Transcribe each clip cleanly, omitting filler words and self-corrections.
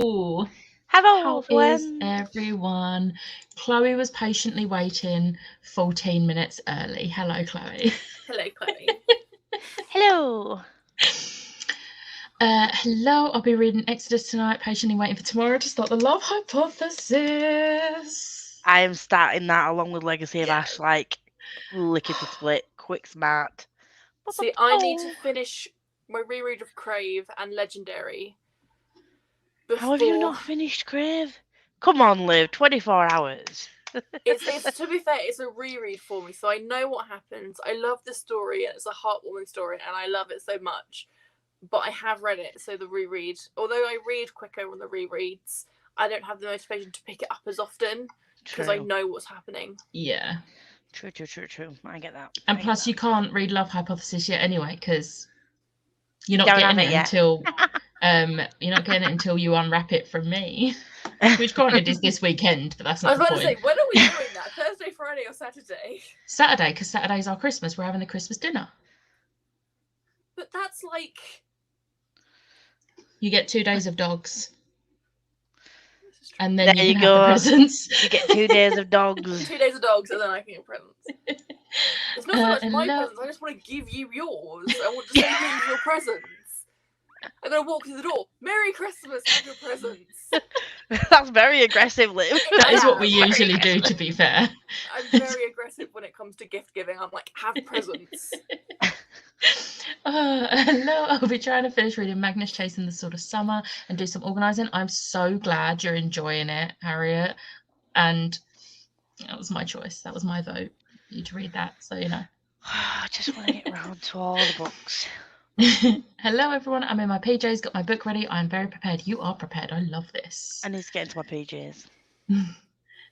Hello! Hello, How is everyone. everyone? Chloe was patiently waiting 14 minutes early. Hello, Chloe. Hello, Chloe. Hello. Hello, I'll be reading Exodus tonight, patiently waiting for tomorrow to start the love hypothesis. I am starting that along with Legacy of Yeah. Ash, like lickety split, quick smart. See, I need to finish my reread of Crave and Legendary. How have you not finished Crave? Come on, Liv, 24 hours. It's to be fair, it's a reread for me, so I know what happens. I love the story, and it's a heartwarming story, and I love it so much. But I have read it, so the reread, although I read quicker on the rereads, I don't have the motivation to pick it up as often because I know what's happening. Yeah. True. I get that. And plus, you can't read Love Hypothesis yet anyway, because you're not getting it until you're not getting it until you unwrap it from me. Which granted is this weekend, but that's not the point. I was about to say, when are we doing that? Thursday, Friday, or Saturday? Saturday, because Saturday's our Christmas. We're having the Christmas dinner. But that's like... You get 2 days of dogs. And then there you can have the presents. You get 2 days of dogs. 2 days of dogs, and then I can get presents. It's not so much my presents, I just want to give you yours. I want to say here's your presents. I'm going to walk through the door. Merry Christmas, have your presents. That's very aggressive, Liv. That is what we usually do, to be fair. I'm very aggressive when it comes to gift giving. I'm like, have presents. Hello, I'll be trying to finish reading Magnus Chasing the Sword of Summer and do some organising. I'm so glad you're enjoying it, Harriet. And that was my choice. That was my vote for you to read that, so you know. I just want to get around to all the books. Hello, everyone. I'm in my PJs, got my book ready. I'm very prepared. You are prepared. I love this. I need to get into my PJs.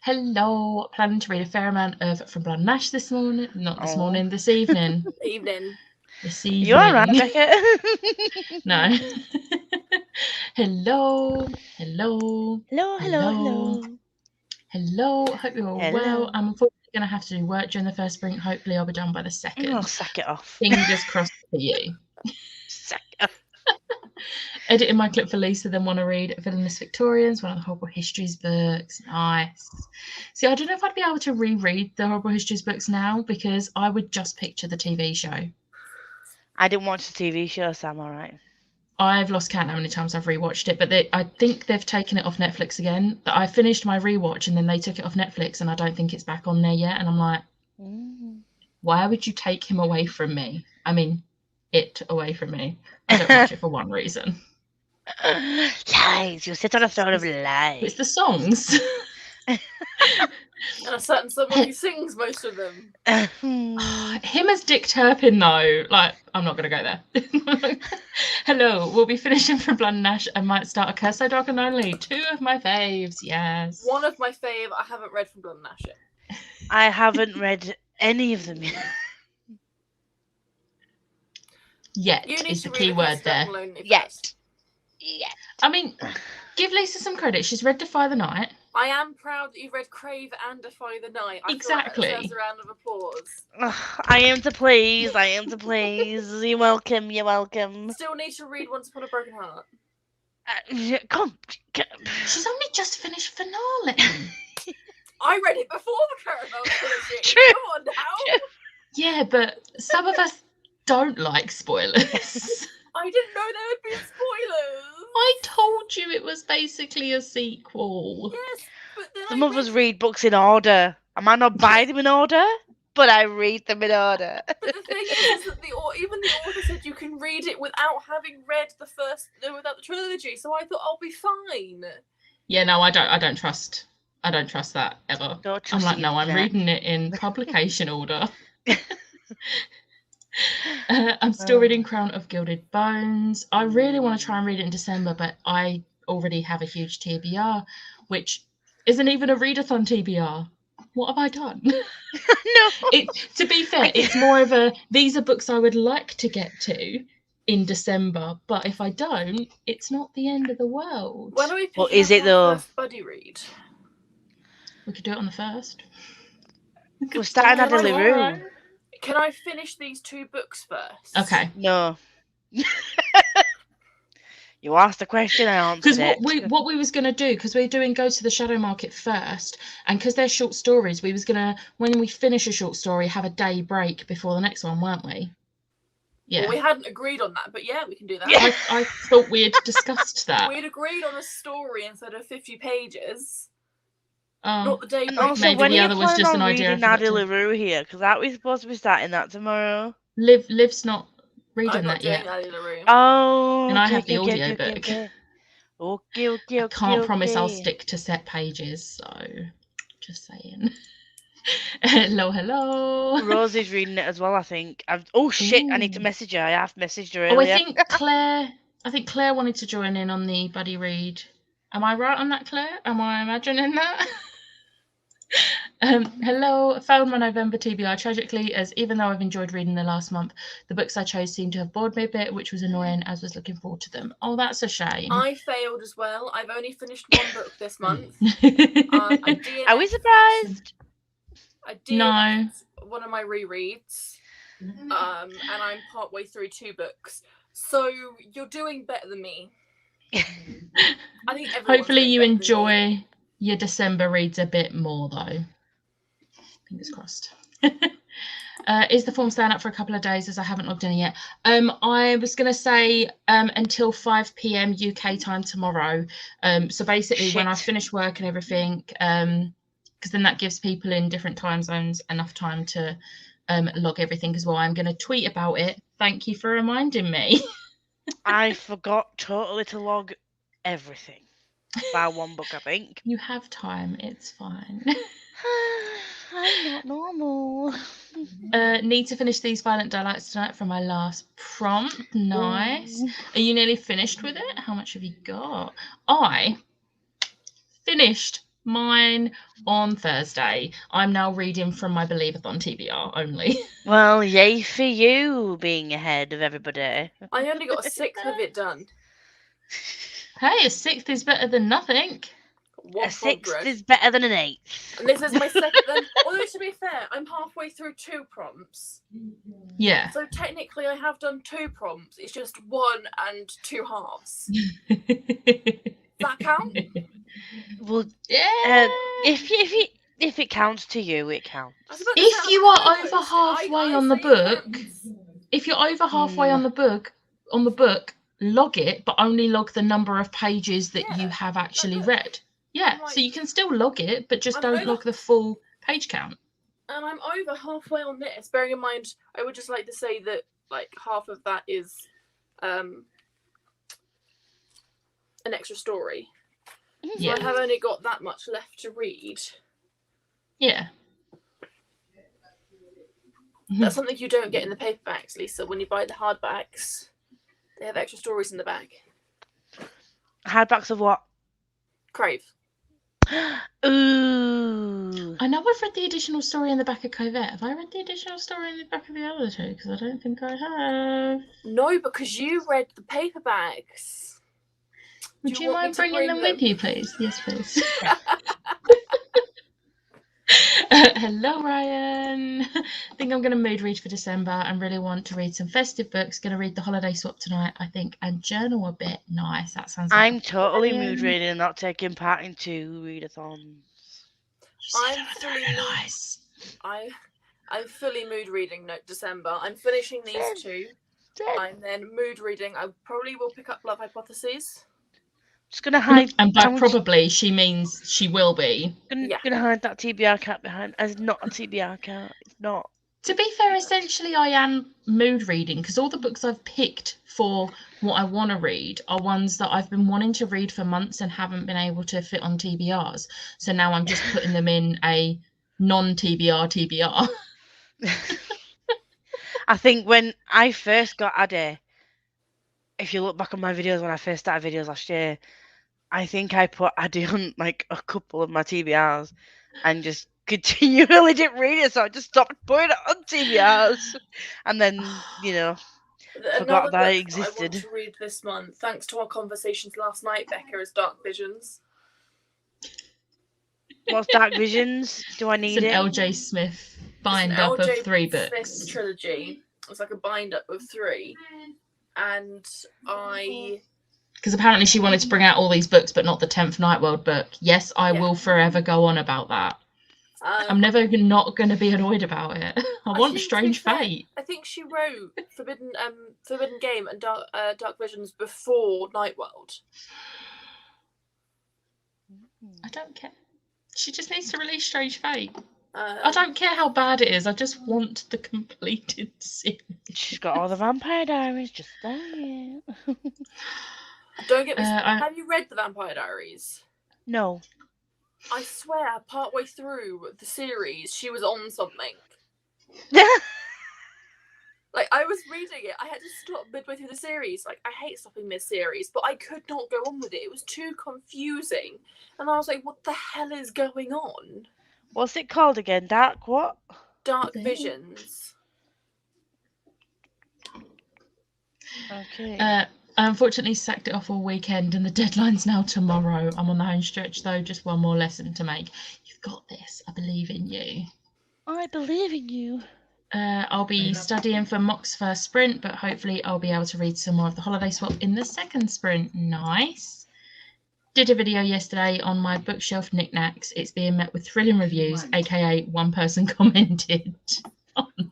Hello. Planning to read a fair amount of From Blood and Ash this morning. Not this morning, this evening. This evening. You are right, Becca. No. Hello. Hello. Hope you're all well. I'm unfortunately going to have to do work during the first sprint. Hopefully, I'll be done by the second. I'll sack it off. Fingers crossed for you. Sack it off. Editing my clip for Lisa, then want to read Villainous Victorians, one of the Horrible Histories books. Nice. See, I don't know if I'd be able to reread the Horrible Histories books now because I would just picture the TV show. I didn't watch the TV show, so I'm all right. I've lost count how many times I've rewatched it, but I think they've taken it off Netflix again. I finished my rewatch and then they took it off Netflix and I don't think it's back on there yet. And I'm like, why would you take him away from me? I mean, it away from me. I don't watch it for one reason. Lies. You sit on a throne of lies. It's the songs. And a certain someone who sings most of them. Him as Dick Turpin, though. Like, I'm not going to go there. Hello, we'll be finishing From Blood and Ash and might start a Curse Dog and Only. 2 of my faves, yes. One of my fave, I haven't read From Blood and Ash yet. I haven't read any of them yet. Yet is the key word there. Yet. I mean, give Lisa some credit. She's read Defy the Night. I am proud that you've read Crave and Defy the Night. Exactly. That deserves a round of applause. I am to please. You're welcome. Still need to read Once Upon a Broken Heart. Come. She's only just finished Finale. I read it before the Caramel Trilogy. True. Come on now. Yeah, but some of us don't like spoilers. I didn't know there would be spoilers. I told you it was basically a sequel. Yes, but then Some of us read books in order. I might not buy them in order, but I read them in order. But the thing is that even the author said you can read it without having read without the trilogy. So I thought I'll be fine. Yeah, no, I don't trust that ever. I'm like, no, I'm reading it in publication order. I'm still reading Crown of Gilded Bones. I really want to try and read it in December, but I already have a huge TBR, which isn't even a readathon TBR. What have I done? No. To be fair, it's more of these are books I would like to get to in December, but if I don't, it's not the end of the world. When are we picking Well, is it though? First buddy read? We could do it on the 1st. We're starting at Deliveroo. Can I finish these 2 books first? Okay. No. You asked the question, I answered it. Because what we was going to do, because we're doing Go to the Shadow Market first, and because they're short stories, we was going to, when we finish a short story, have a day break before the next one, weren't we? Yeah. Well, we hadn't agreed on that, but yeah, we can do that. Yeah. I thought we had discussed that. We'd agreed on a story instead of 50 pages. Oh. Not the day And break. also, Maybe when the are you other was planning just on an idea I reading forgot Nadia to- LaRue here? Because aren't we supposed to be starting that tomorrow? Liv's not reading I'm not that yet. doing Nadia LaRue. Oh, And I okay, have the okay, audiobook. okay. Okay. I can't promise I'll stick to set pages, so just saying. Hello. Rosie's reading it as well, I think. Oh shit! I need to Ooh. message her. I have messaged her Oh, earlier. I think Claire wanted to join in on the buddy read. Am I right on that, Claire? Am I imagining that? Hello, I found my November TBR tragically, as even though I've enjoyed reading the last month, the books I chose seemed to have bored me a bit, which was annoying as I was looking forward to them. Oh, that's a shame. I failed as well. I've only finished one book this month. Are we surprised? I No. DNF'd one of my rereads, and I'm partway through 2 books. So you're doing better than me. I think everyone's Hopefully doing you better than me. enjoy your December reads a bit more, though. Fingers crossed. Is the form staying up for a couple of days, as I haven't logged in yet? I was going to say until 5 p.m. UK time tomorrow. So basically when I finish work and everything, because then that gives people in different time zones enough time to log everything as well. I'm going to tweet about it. Thank you for reminding me. I forgot totally to log everything. By one book, I think. You have time. It's fine. I'm not normal. Need to finish these Violent Delights tonight for my last prompt. Nice. Ooh. Are you nearly finished with it? How much have you got? I finished mine on Thursday. I'm now reading from my Readathon TBR only. Well, yay for you being ahead of everybody. I only got a 6th of it done. Hey, a 6th is better than nothing. One A 6th progress. is better than an 8th. And this is my second. Although to be fair, I'm halfway through 2 prompts. Yeah. So technically, I have done 2 prompts. It's just 1 and 2 halves. That count? Well, Yeah. if it counts to you, it counts. If you are over halfway on the book, if you're over halfway on the book, log it, but only log the number of pages that you have actually read. Yeah, so you can still log it, but just don't log the full page count. And I'm over halfway on this. Bearing in mind, I would just like to say that like half of that is an extra story. So I have only got that much left to read. Yeah. That's something you don't get in the paperbacks, Lisa. When you buy the hardbacks, they have extra stories in the back. Hardbacks of what? Crave. Ooh. I know I've read the additional story in the back of Covette. Have I read the additional story in the back of the other 2? Because I don't think I have. No, because you read the paperbacks. Would you mind bringing them with you, please? Yes, please. Hello, Ryan. I think I'm going to mood read for December and really want to read some festive books. Going to read The Holiday Swap tonight, I think, and journal a bit. Nice. That sounds like I'm totally mood reading and not taking part in 2 readathons. Nice. I'm fully mood reading December. I'm finishing these 2. I'm then mood reading. I probably will pick up Love Hypotheses. Just gonna hide. And by probably, she means she will be. Gonna hide that TBR cat behind. It's not a TBR cat. It's not. To be fair, essentially, I am mood reading because all the books I've picked for what I want to read are ones that I've been wanting to read for months and haven't been able to fit on TBRs. So now I'm just putting them in a non-TBR TBR. I think when I first got Addy, if you look back on my videos when I first started videos last year, I think I put Addy on like a couple of my TBRs and just continually didn't read it, so I just stopped putting it on TBRs. And then, forgot that it existed. I want to read this month, thanks to our conversations last night, Becca, is Dark Visions. What's Dark Visions? Do I need it's an it? LJ Smith bind-up of 3 books. Smith trilogy. It's like a bind-up of 3. And Because apparently she wanted to bring out all these books, but not the 10th Nightworld book. Yes, I will forever go on about that. I'm never not going to be annoyed about it. I want Strange Fate. I think she wrote Forbidden Game and Dark Visions before Nightworld. I don't care. She just needs to release Strange Fate. I don't care how bad it is. I just want the completed series. She's got all the Vampire Diaries just there. Don't get me started. Have you read the Vampire Diaries? No. I swear, partway through the series, she was on something. Like, I was reading it, I had to stop midway through the series. Like, I hate stopping mid-series, but I could not go on with it. It was too confusing. And I was like, what the hell is going on? What's it called again? Dark what? Dark Visions. Okay. I unfortunately sacked it off all weekend and the deadline's now tomorrow. I'm on the home stretch though, just one more lesson to make. You've got this. I believe in you. I believe in you. I'll be studying for Mock's first sprint, but hopefully I'll be able to read some more of the Holiday Swap in the second sprint. Nice. Did a video yesterday on my bookshelf knickknacks. It's being met with thrilling reviews, aka one person commented. Oh, no.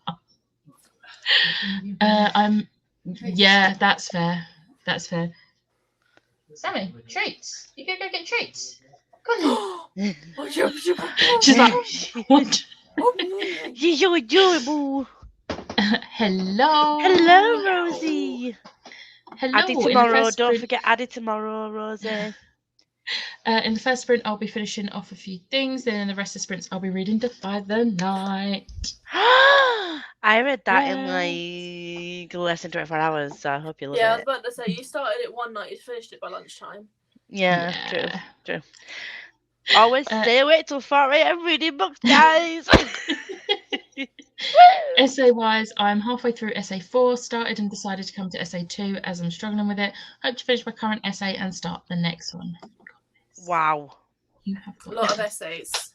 Yeah, that's fair. That's fair. Sammy, treats. You can go get treats. She's like, what? You're adorable. Hello. Hello, Rosie. Hello. Add it tomorrow. Don't forget, add it tomorrow, Rosie. In the first sprint, I'll be finishing off a few things. Then in the rest of the sprints, I'll be reading Defy the Night. I read that in like less than 24 hours, so I hope you love it. Yeah, I was about to say, you started it one night, you finished it by lunchtime. Yeah. True. Always stay awake till 4 AM reading books, guys. Essay wise, I'm halfway through essay 4, started and decided to come to essay 2 as I'm struggling with it. Hope to finish my current essay and start the next one. Wow. You have a lot of essays.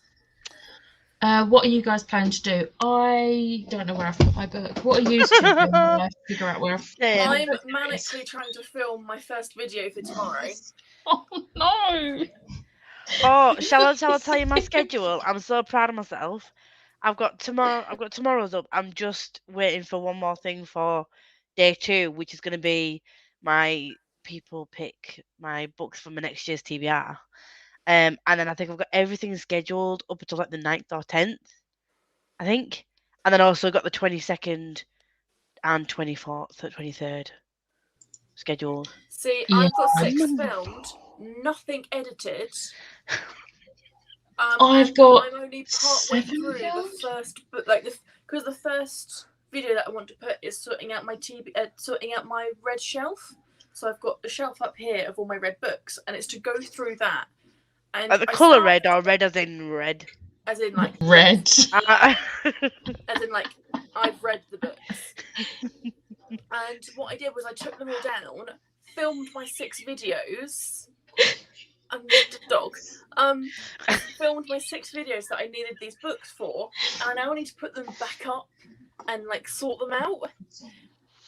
What are you guys planning to do? I don't know where I've put my book. What are you doing while I figure out where I'm manically trying to film my first video for tomorrow. Oh no! Oh, shall I tell you my schedule? I'm so proud of myself. I've got tomorrow's up. I'm just waiting for one more thing for day 2, which is going to be my people pick my books for my next year's TBR. And then I think I've got everything scheduled up until like the 9th or 10th, I think. And then I also got the 22nd and 24th, 23rd scheduled. See, I've got 6 filmed, nothing edited. I've got. I'm only partway through the first, but because the first video that I want to put is sorting out my red shelf. So I've got the shelf up here of all my red books, and it's to go through that. And the colour red, or red as in red? As in like red. As in like I've read the books. And what I did was I took them all down, filmed my 6 videos. I'm just a dog. Filmed my 6 videos that I needed these books for, and I now need to put them back up and like sort them out.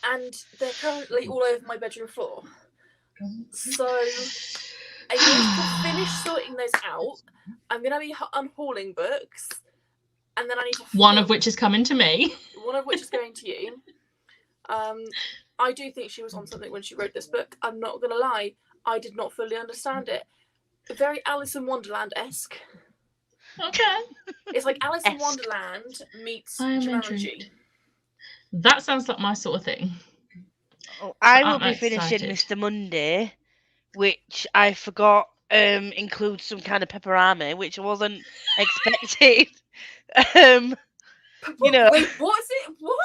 And they're currently all over my bedroom floor. So I need to finish sorting those out. I'm gonna be unhauling books, and then I need to. One of which is coming to me. One of which is going to you. I do think she was on something when she wrote this book. I'm not gonna lie. I did not fully understand it. Very Alice in Wonderland-esque. Okay. It's like Alice in Wonderland meets Jumanji. That sounds like my sort of thing. Oh, I will be finishing Mr. Monday, which I forgot includes some kind of pepperami, which I wasn't expecting. You know. Wait, what's it? What?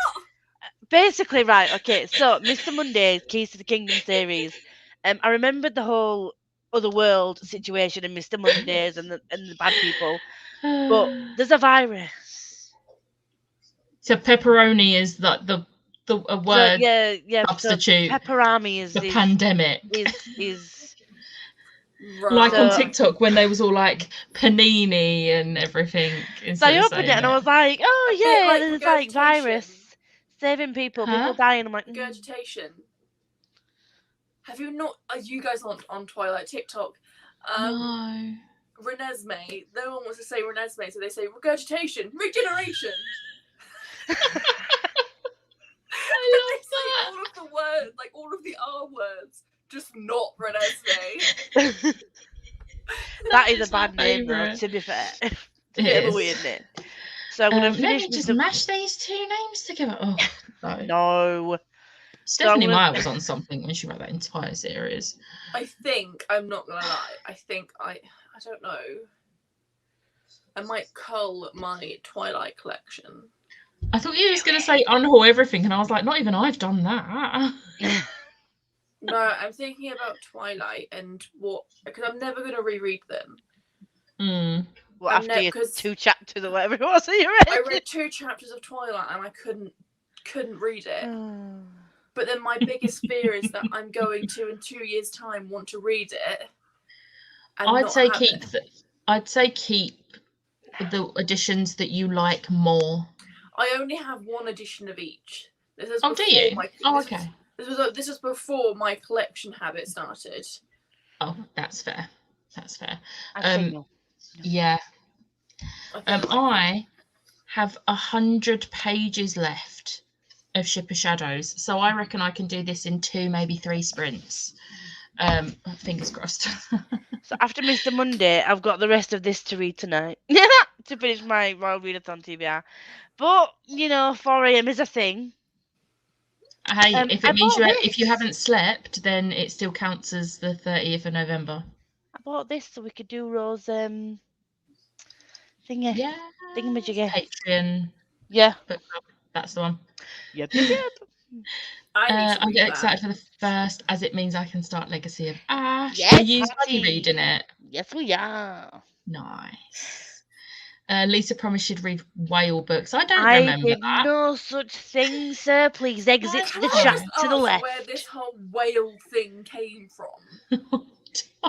Basically, right, okay, so Mr. Monday's Keys to the Kingdom series. I remembered the whole Otherworld situation in Mr. Mondays and the bad people, but there's a virus. So pepperoni is like the word substitute. So pepperami is the pandemic. Is right. Like on TikTok when they was all like panini and everything. So I opened it and I was like, oh yeah, there's like virus saving people, people dying. I'm like, regurgitation. Have you not? Are you guys on Twilight TikTok? No. Renesmee. No one wants to say Renesmee, so they say regurgitation, regeneration. I They say all of the words, like all of the R words, just not Renesmee. That is a bad name, though, to be fair. It's a bit of a weird name. So I'm going to finish let me just mash these two names together. Oh, no. No. Stephanie Meyer was on something when she wrote that entire series. I think, I'm not going to lie, I don't know. I might cull my Twilight collection. I thought you was going to say unhaul everything, and I was like, not even I've done that. No, I'm thinking about Twilight and what, because I'm never going to reread them. Well, after your 2 chapters or whatever it was that you read. I read 2 chapters of Twilight and I couldn't read it. But then my biggest fear is that I'm going to, in 2 years' time, want to read it. And I'd say keep the editions that you like more. I only have 1 edition of each. Do you? Okay. This was before my collection habit started. Oh, that's fair. Yeah. I have 100 pages left of Ship of Shadows, so I reckon I can do this in 2, maybe 3 sprints. Fingers crossed. So after Mr. Monday, I've got the rest of this to read tonight to finish my Royal Readathon TBR. But 4 a.m. is a thing. Hey, if it means if you haven't slept, then it still counts as the 30th of November. I bought this so we could do Rose thingy. Yeah. Thingamajiggy. Patreon. Yeah. That's the one. Yep. I get excited for the first, as it means I can start Legacy of Ash. Yes, Are you reading it? Yes, we are. Nice. Lisa promised she'd read whale books. I don't remember that. No such thing, sir. Please exit the chat to the left. Where this whole whale thing came from.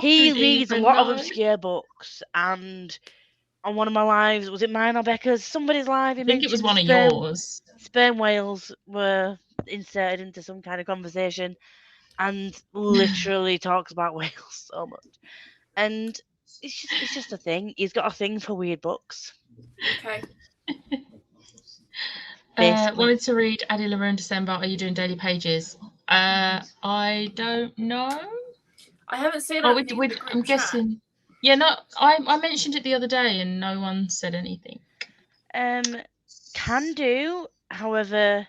He reads a lot of obscure books, and on one of my lives, was it mine or Becca's? Somebody's live. I think it was one of yours. Sperm whales were inserted into some kind of conversation, and literally talks about whales so much. And it's just a thing. He's got a thing for weird books. Okay. Wanted to read Addie LaRue in December. Are you doing daily pages? I don't know. I haven't seen it. I'm guessing. Yeah, no. I mentioned it the other day and no one said anything. Can do. However,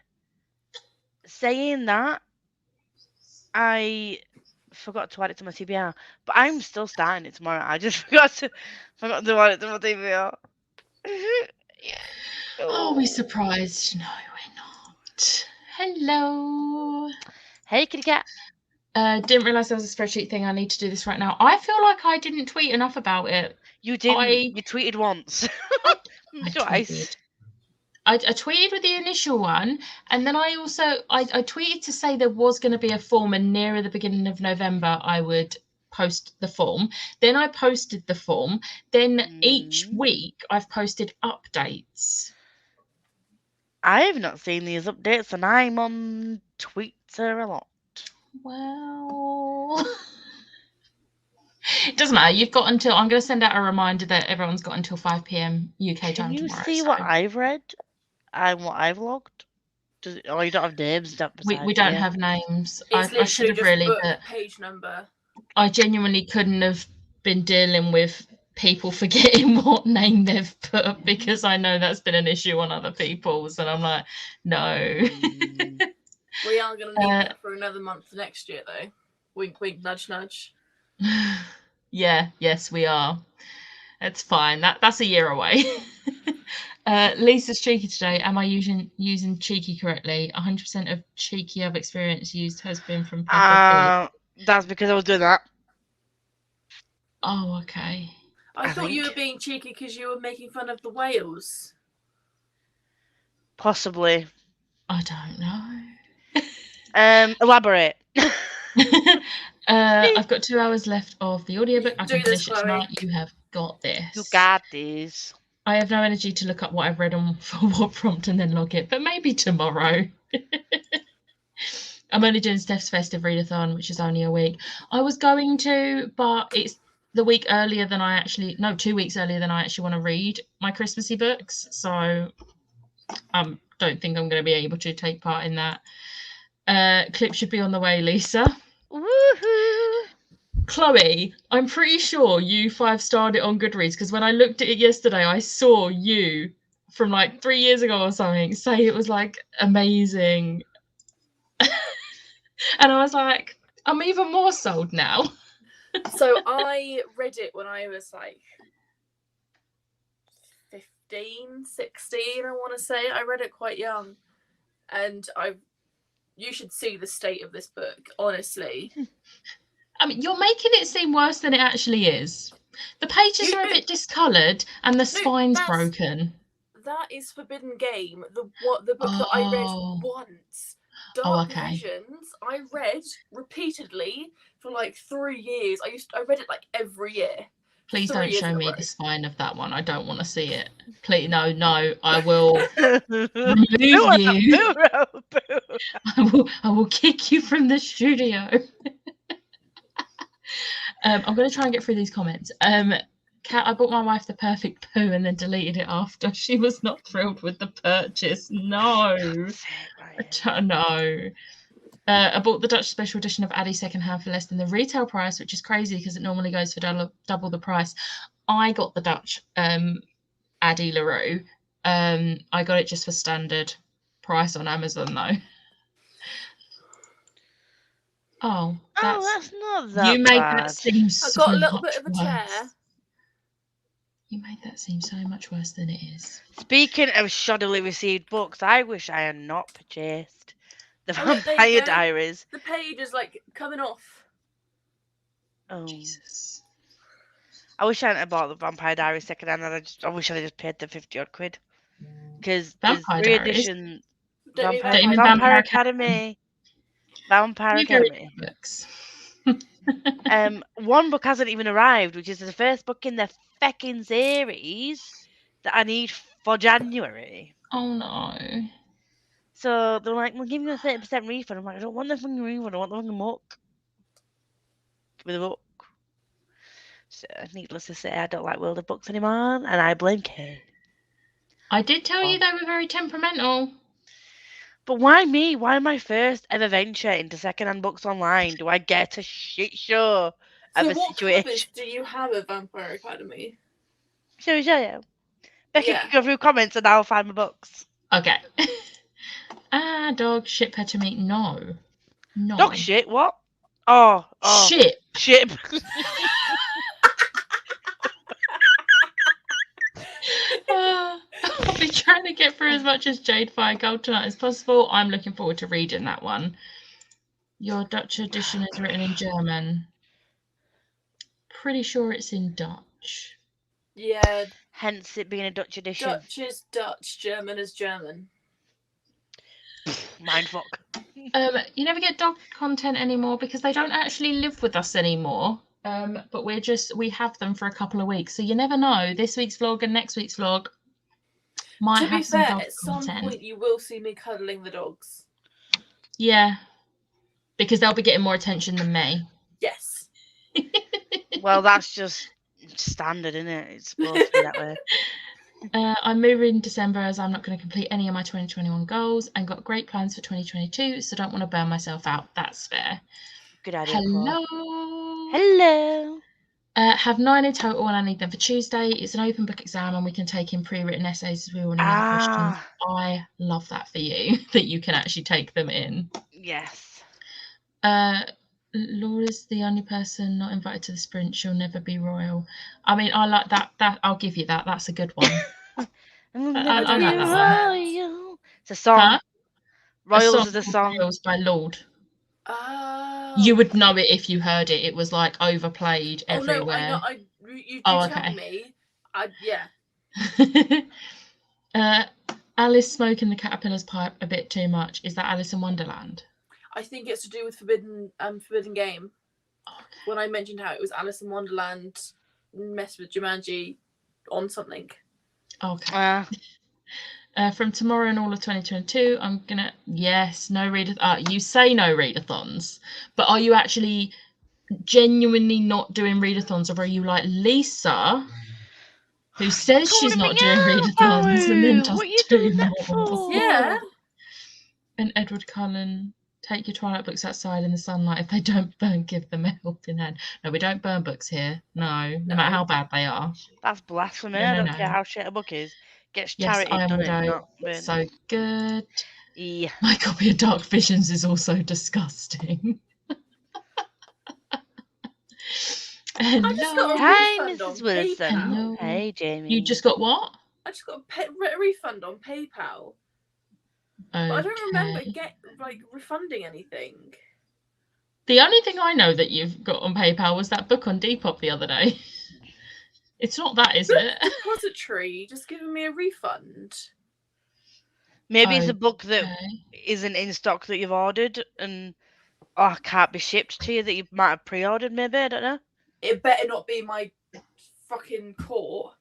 saying that, I forgot to add it to my TBR, but I'm still starting it tomorrow. I just forgot to add it to my TBR. Are we surprised? No, we're not. Hello. Hey, kitty cat. Didn't realise there was a spreadsheet thing. I need to do this right now. I feel like I didn't tweet enough about it. You didn't. You tweeted once. Twice. I tweeted with the initial one, and then I also I tweeted to say there was going to be a form, and nearer the beginning of November I would post the form. Then I posted the form. Then each week I've posted updates. I have not seen these updates, and I'm on Twitter a lot. Well, it doesn't matter. You've got until, I'm going to send out a reminder that everyone's got until 5 p.m. UK time tomorrow. Can you see what I've read and what I've logged? You don't have names? We don't have names. I should have really, but page number. I genuinely couldn't have been dealing with people forgetting what name they've put, because I know that's been an issue on other people's, and I'm like, no. We are going to need that for another month next year, though. Wink, wink, nudge, nudge. Yes, we are. It's fine. That's a year away. Lisa's cheeky today. Am I using cheeky correctly? 100% of cheeky I've experienced used has been from Pepper. That's because I was doing that. Oh, okay. I thought you were being cheeky because you were making fun of the whales. Possibly. I don't know. Elaborate. I've got 2 hours left of the audiobook. I can finish it tonight. You have got this. You got this. I have no energy to look up what I've read on for what prompt and then log it, but maybe tomorrow. I'm only doing Steph's festive readathon, which is only a week. I was going to, but it's the week earlier than 2 weeks earlier than I actually want to read my Christmassy books. So don't think I'm going to be able to take part in that. Clip should be on the way, Lisa. Woohoo! Chloe, I'm pretty sure you 5-starred it on Goodreads, because when I looked at it yesterday, I saw you from like 3 years ago or something say it was like amazing. And I was like, I'm even more sold now. So I read it when I was like 15, 16, I want to say. I read it quite young. And you should see the state of this book, honestly. I mean, you're making it seem worse than it actually is. The pages are a bit discoloured and the spine's broken. That is Forbidden Game, the book that I read once. Dark Visions, I read repeatedly for like 3 years. I read it like every year. Please don't show me the spine of that one. I don't want to see it. Please, no, I will remove you. I will kick you from the studio. I'm going to try and get through these comments. Kat, I bought my wife the perfect poo and then deleted it after. She was not thrilled with the purchase. No. No. I bought the Dutch special edition of Addy secondhand for less than the retail price, which is crazy because it normally goes for double the price. I got the Dutch Addy LaRue. I got it just for standard price on Amazon though. Oh, that's not that you made bad. that seem so I got a little much bit of a worse. chair. You made that seem so much worse than it is. Speaking of shoddily received books, I wish I had not purchased the Vampire Diaries. The page is like coming off. Oh Jesus! I wish I hadn't bought the Vampire Diaries secondhand. I wish I just paid the 50-odd quid. Because there's re-edition Vampire Academy. Vampire Academy. Books. One book hasn't even arrived, which is the first book in the fecking series that I need for January. Oh no. So they're like, we'll give you a 30% refund. I'm like, I don't want the fucking refund, I want the fucking book. With a book. So needless to say, I don't like World of Books anymore, and I blame Kay. I did tell you they were very temperamental. But why me? Why my first ever venture into secondhand books online do I get a shit show of a situation? What do you have at Vampire Academy? Shall we show you? Becky can go through comments and I'll find my books. Okay. Dog shit petter meat. No. Dog shit? What? Oh. Ship. I'll be trying to get through as much as Jadefire Gold tonight as possible. I'm looking forward to reading that one. Your Dutch edition is written in German. Pretty sure it's in Dutch. Yeah. Hence it being a Dutch edition. Dutch is Dutch, German is German. Mindfuck. You never get dog content anymore because they don't actually live with us anymore. But we have them for a couple of weeks, so you never know. This week's vlog and next week's vlog might have some dog content. At some point you will see me cuddling the dogs. Yeah, because they'll be getting more attention than me. Yes. Well, that's just standard, isn't it? It's supposed to be that way. I'm moving in December as I'm not going to complete any of my 2021 goals and got great plans for 2022, so don't want to burn myself out. That's fair. Good idea. Hello. Have 9 in total and I need them for Tuesday. It's an open book exam and we can take in pre-written essays as we all need questions. I love that for you, that you can actually take them in. Yes. Laura's the only person not invited to the sprint. She'll never be royal. I mean, I like that. I'll give you that. That's a good one. I like that one. It's a song. Huh? Royals is a song. Royals by Lord. You would know it if you heard it. It was like overplayed everywhere. No, you tell me. Alice smoking the caterpillar's pipe a bit too much. Is that Alice in Wonderland? I think it's to do with Forbidden Game. Okay. When I mentioned how it was Alice in Wonderland mess with Jumanji on something. Okay. From tomorrow and all of 2022, I'm gonna no readathon. You say no readathons, but are you actually genuinely not doing readathons, or are you like Lisa, who says she's not doing readathons and then does what are you 2 doing that more? for? Yeah. And Edward Cullen, take your Twilight books outside in the sunlight. If they don't burn, give them a helping hand. No, we don't burn books here. No matter how bad they are. That's blasphemy. No, I don't care how shit a book is. Gets charity I am done it, Widow. not burnt. So good. Yeah. My copy of Dark Visions is also disgusting. Hello. I just got a Hi, refund Mrs. on Wilson. PayPal. Hello. Hey, Jamie. You just got what? I just got a refund on PayPal. But I don't remember refunding anything. The only thing I know that you've got on PayPal was that book on Depop the other day. It's not that, is it? Depository just giving me a refund. Maybe it's a book that isn't in stock that you've ordered and can't be shipped to you that you might have pre-ordered. Maybe, I don't know. It better not be my fucking court.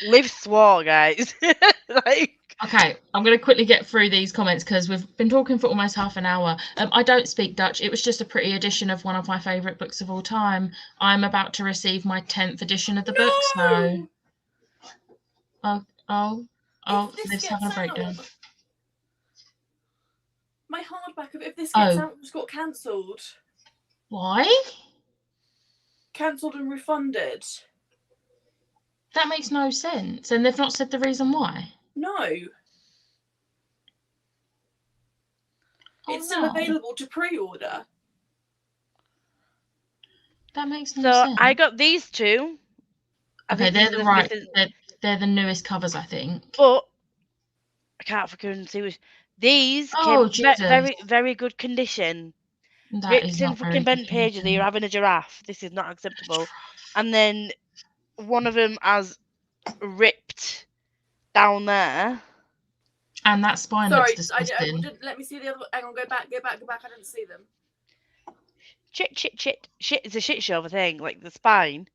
Liv swore, guys. Okay, I'm going to quickly get through these comments because we've been talking for almost half an hour. I don't speak Dutch. It was just a pretty edition of one of my favourite books of all time. I'm about to receive my 10th edition of the book, so... Liv's having a breakdown. My hardback of If This Gets Out just got cancelled. Why? Cancelled and refunded. That makes no sense. And they've not said the reason why? No. It's still available to pre-order. That makes no sense. So I got these two. Okay, they're the newest covers, I think. But I can't fucking see which. These came very, very good condition. Ripped in fucking bent pages that you're having a giraffe. This is not acceptable. And then one of them has ripped down there. And that spine looks disgusting. Sorry, let me see the other one. Hang on, go back. I didn't see them. Shit. It's a shit show of a thing. Like the spine.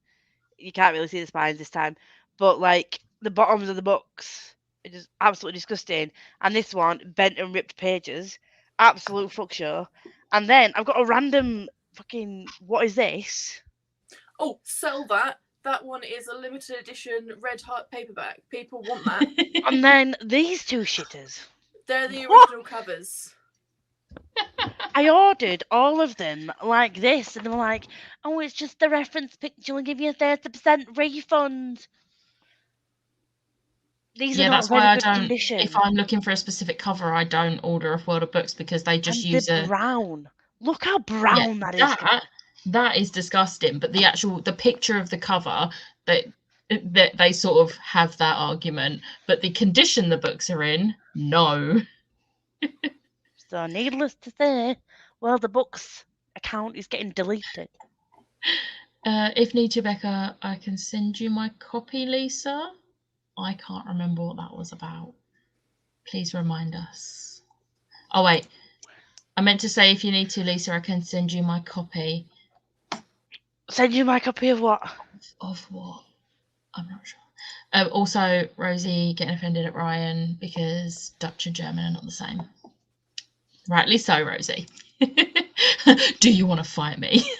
You can't really see the spines this time. But like the bottoms of the books. It is absolutely disgusting. And this one, bent and ripped pages. Absolute fuck show. And then I've got a random fucking... What is this? Oh, sell that. That one is a limited edition red heart paperback. People want that. And then these two shitters. They're the original covers. I ordered all of them like this. And they were like, oh, it's just the reference picture. We'll give you a 30% refund. These are that's not why I good don't. Condition. If I'm looking for a specific cover, I don't order a World of Books because they just use brown. Look how brown that is. That is disgusting. But the picture of the cover, that they sort of have that argument. But the condition the books are in, no. So needless to say, well, the books account is getting deleted. If need to, Becca, I can send you my copy, Lisa. I can't remember what that was about. Please remind us. Oh, wait. I meant to say if you need to, Lisa, I can send you my copy. Send you my copy of what? Of what? I'm not sure. Also, Rosie getting offended at Ryan because Dutch and German are not the same. Rightly so, Rosie. Do you want to fight me?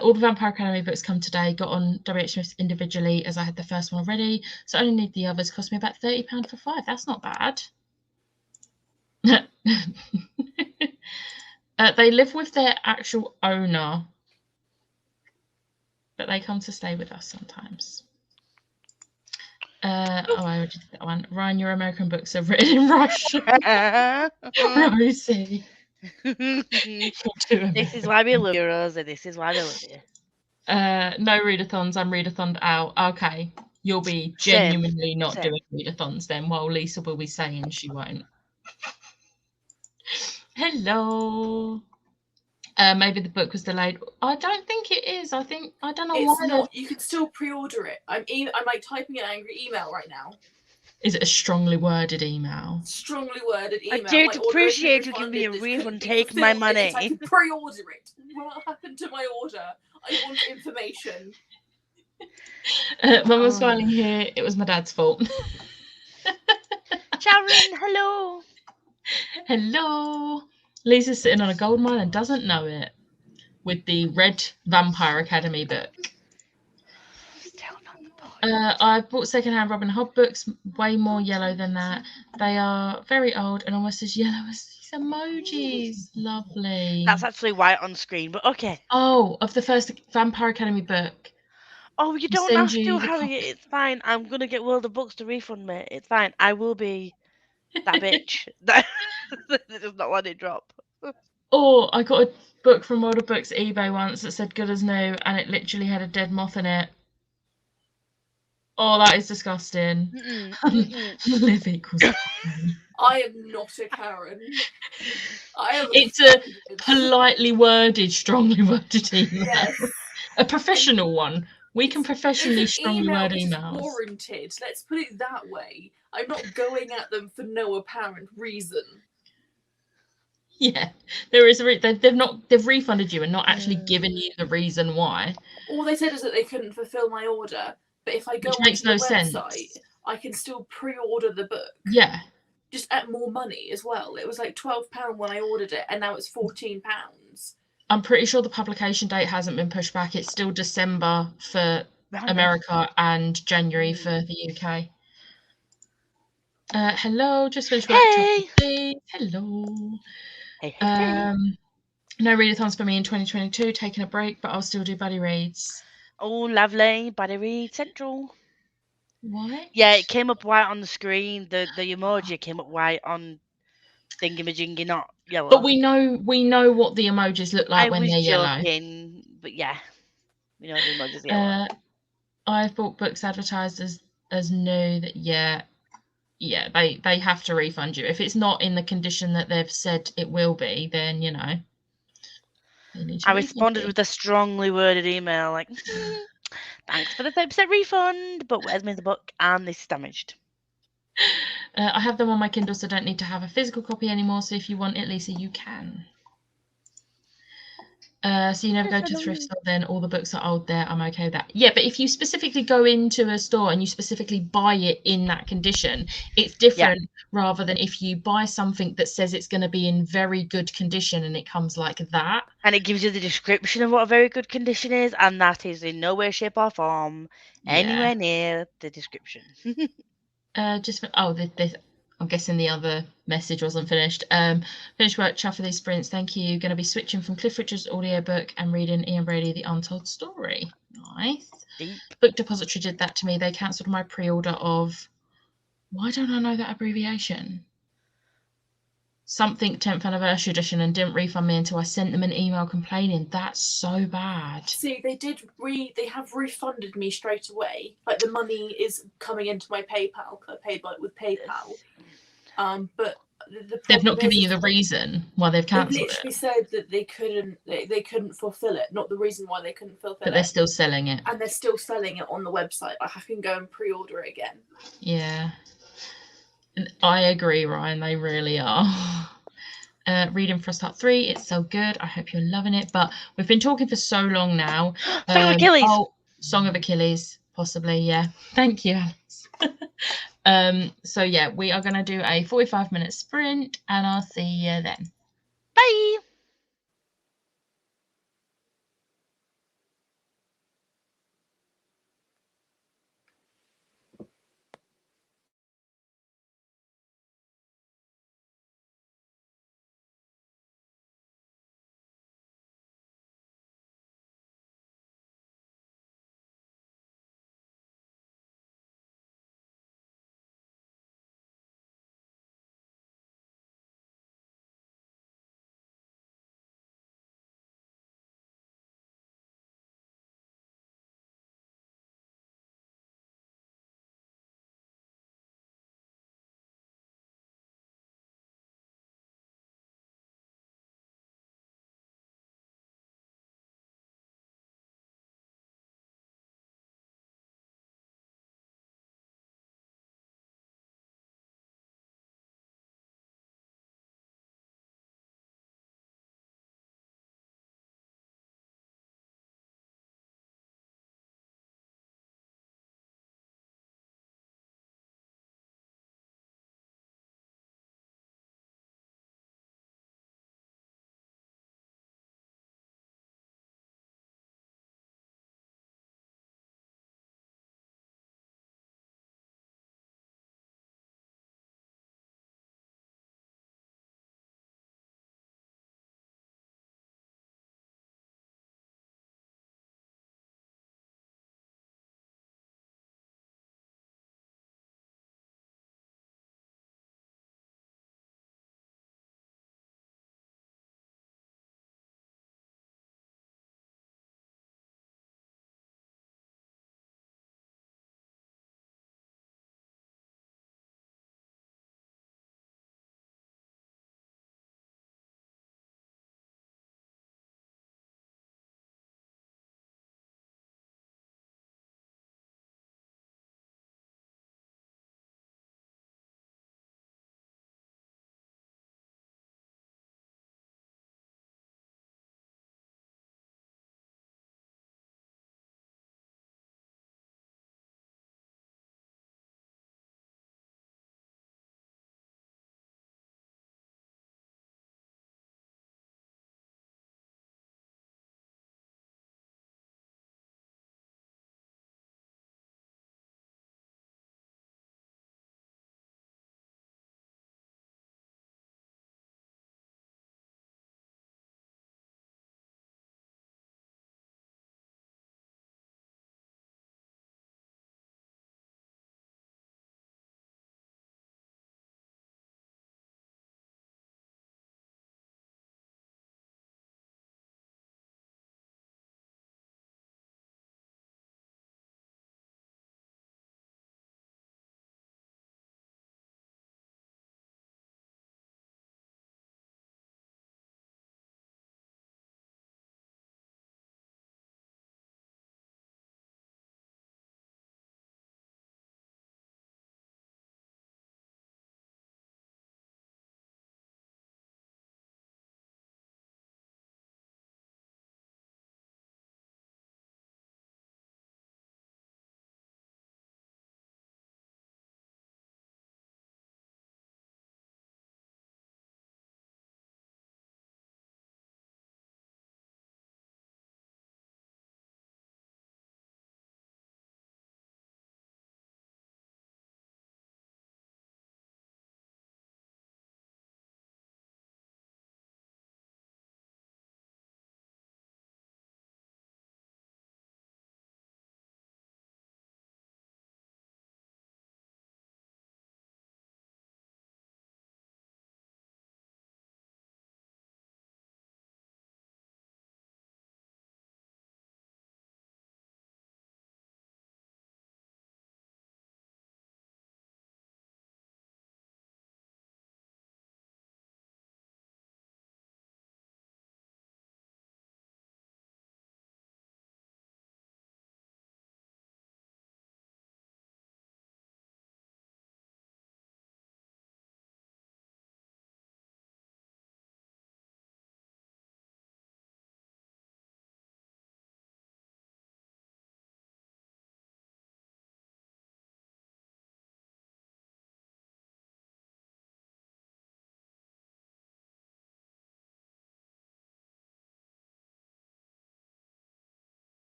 All the Vampire Academy books come today. Got on W.H. Smith's individually as I had the first one already. So I only need the others. Cost me about £30 for 5. That's not bad. They live with their actual owner. But they come to stay with us sometimes. I already did that one. Ryan, your American books are written in Russian. Rosie. This is why we love you, Rosie. This is why we love you. No readathons. I'm readathoned out. Okay. You'll be genuinely not doing readathons then, while Lisa will be saying she won't. Hello. Maybe the book was delayed. I don't think it is. I don't know why. It's not. You can still pre-order it. I'm like typing an angry email right now. Is it a strongly worded email? Strongly worded email. I do appreciate you giving me a refund. Take my money. I can pre-order it. What happened to my order? I want information. Mum was smiling here. It was my dad's fault. Sharon, hello. Hello. Lisa's sitting on a gold mine and doesn't know it. With the red Vampire Academy book. Still not the point. I bought secondhand Robin Hood books, way more yellow than that. They are very old and almost as yellow as these emojis. Lovely. That's actually white on screen, but okay. Oh, of the first Vampire Academy book. Oh, you don't have to, Harriet. It's fine. I'm gonna get World of Books to refund me. It's fine. I will be that bitch that does not let it drop. Oh, I got a book from World of Books eBay once that said good as new, and it literally had a dead moth in it. Oh, that is disgusting. Live equals Karen. I am not a Karen. It's a politely worded, strongly worded email. Yes. A professional one. We can professionally strongly word emails. Warranted. Let's put it that way. I'm not going at them for no apparent reason. Yeah, there is a they've refunded you and not actually given you the reason why. All they said is that they couldn't fulfill my order, but if I go onto the website, I can still pre-order the book. Yeah. Just at more money as well. It was like £12 when I ordered it, and now it's £14. I'm pretty sure the publication date hasn't been pushed back. It's still December for America and January for the UK. Hello, just finished work. Hey. Hello. Hey. No readathons for me in 2022. Taking a break, but I'll still do buddy reads. Oh, lovely. Buddy read central. What? Yeah, it came up white on the screen. The emoji came up white on thingamajingy, not yellow. But we know what the emojis look like when they're joking, yellow. But yeah, we know the emojis yellow. I've bought books advertised as new. That yeah, they have to refund you if it's not in the condition that they've said it will be. Then you know. I responded with a strongly worded email like, "Thanks for the 30% refund, but where's the book? And this is damaged." I have them on my Kindle, so I don't need to have a physical copy anymore. So if you want it, Lisa, you can. So you never go to thrift store, then all the books are old there. I'm okay with that. Yeah, but if you specifically go into a store and you specifically buy it in that condition, it's different rather than if you buy something that says it's going to be in very good condition and it comes like that. And it gives you the description of what a very good condition is, and that is in no way, shape, or form anywhere near the description. I'm guessing the other message wasn't finished. Finished work, chuff for these sprints. Thank you. Going to be switching from Cliff Richard's audiobook and reading Ian Brady, The Untold Story. Nice. Deep. Book Depository did that to me. They cancelled my pre-order of, why don't I know that abbreviation? Something 10th anniversary edition and didn't refund me until I sent them an email complaining. That's so bad. See, they have refunded me straight away. Like the money is coming into my PayPal because I paid with PayPal. But they've not given you the reason why they've cancelled it. They literally said that they couldn't fulfill it, not the reason why they couldn't fulfill it. But they're still selling it. And they're still selling it on the website. I can go and pre-order it again. Yeah. I agree, Ryan. They really are. Reading Frostheart 3. It's so good. I hope you're loving it. But we've been talking for so long now. Song of Achilles. Song of Achilles, possibly. Yeah. Thank you, Alex. So yeah, we are going to do a 45-minute sprint, and I'll see you then. Bye.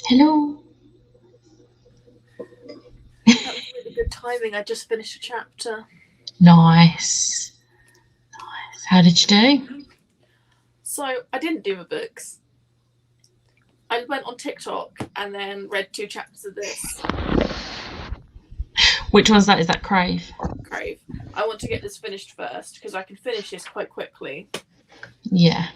Hello. That was really good timing. I just finished a chapter. Nice. How did you do? So I didn't do my books. I went on TikTok and then read 2 chapters of this. Which one's that? Is that Crave? Crave. I want to get this finished first because I can finish this quite quickly. Yeah.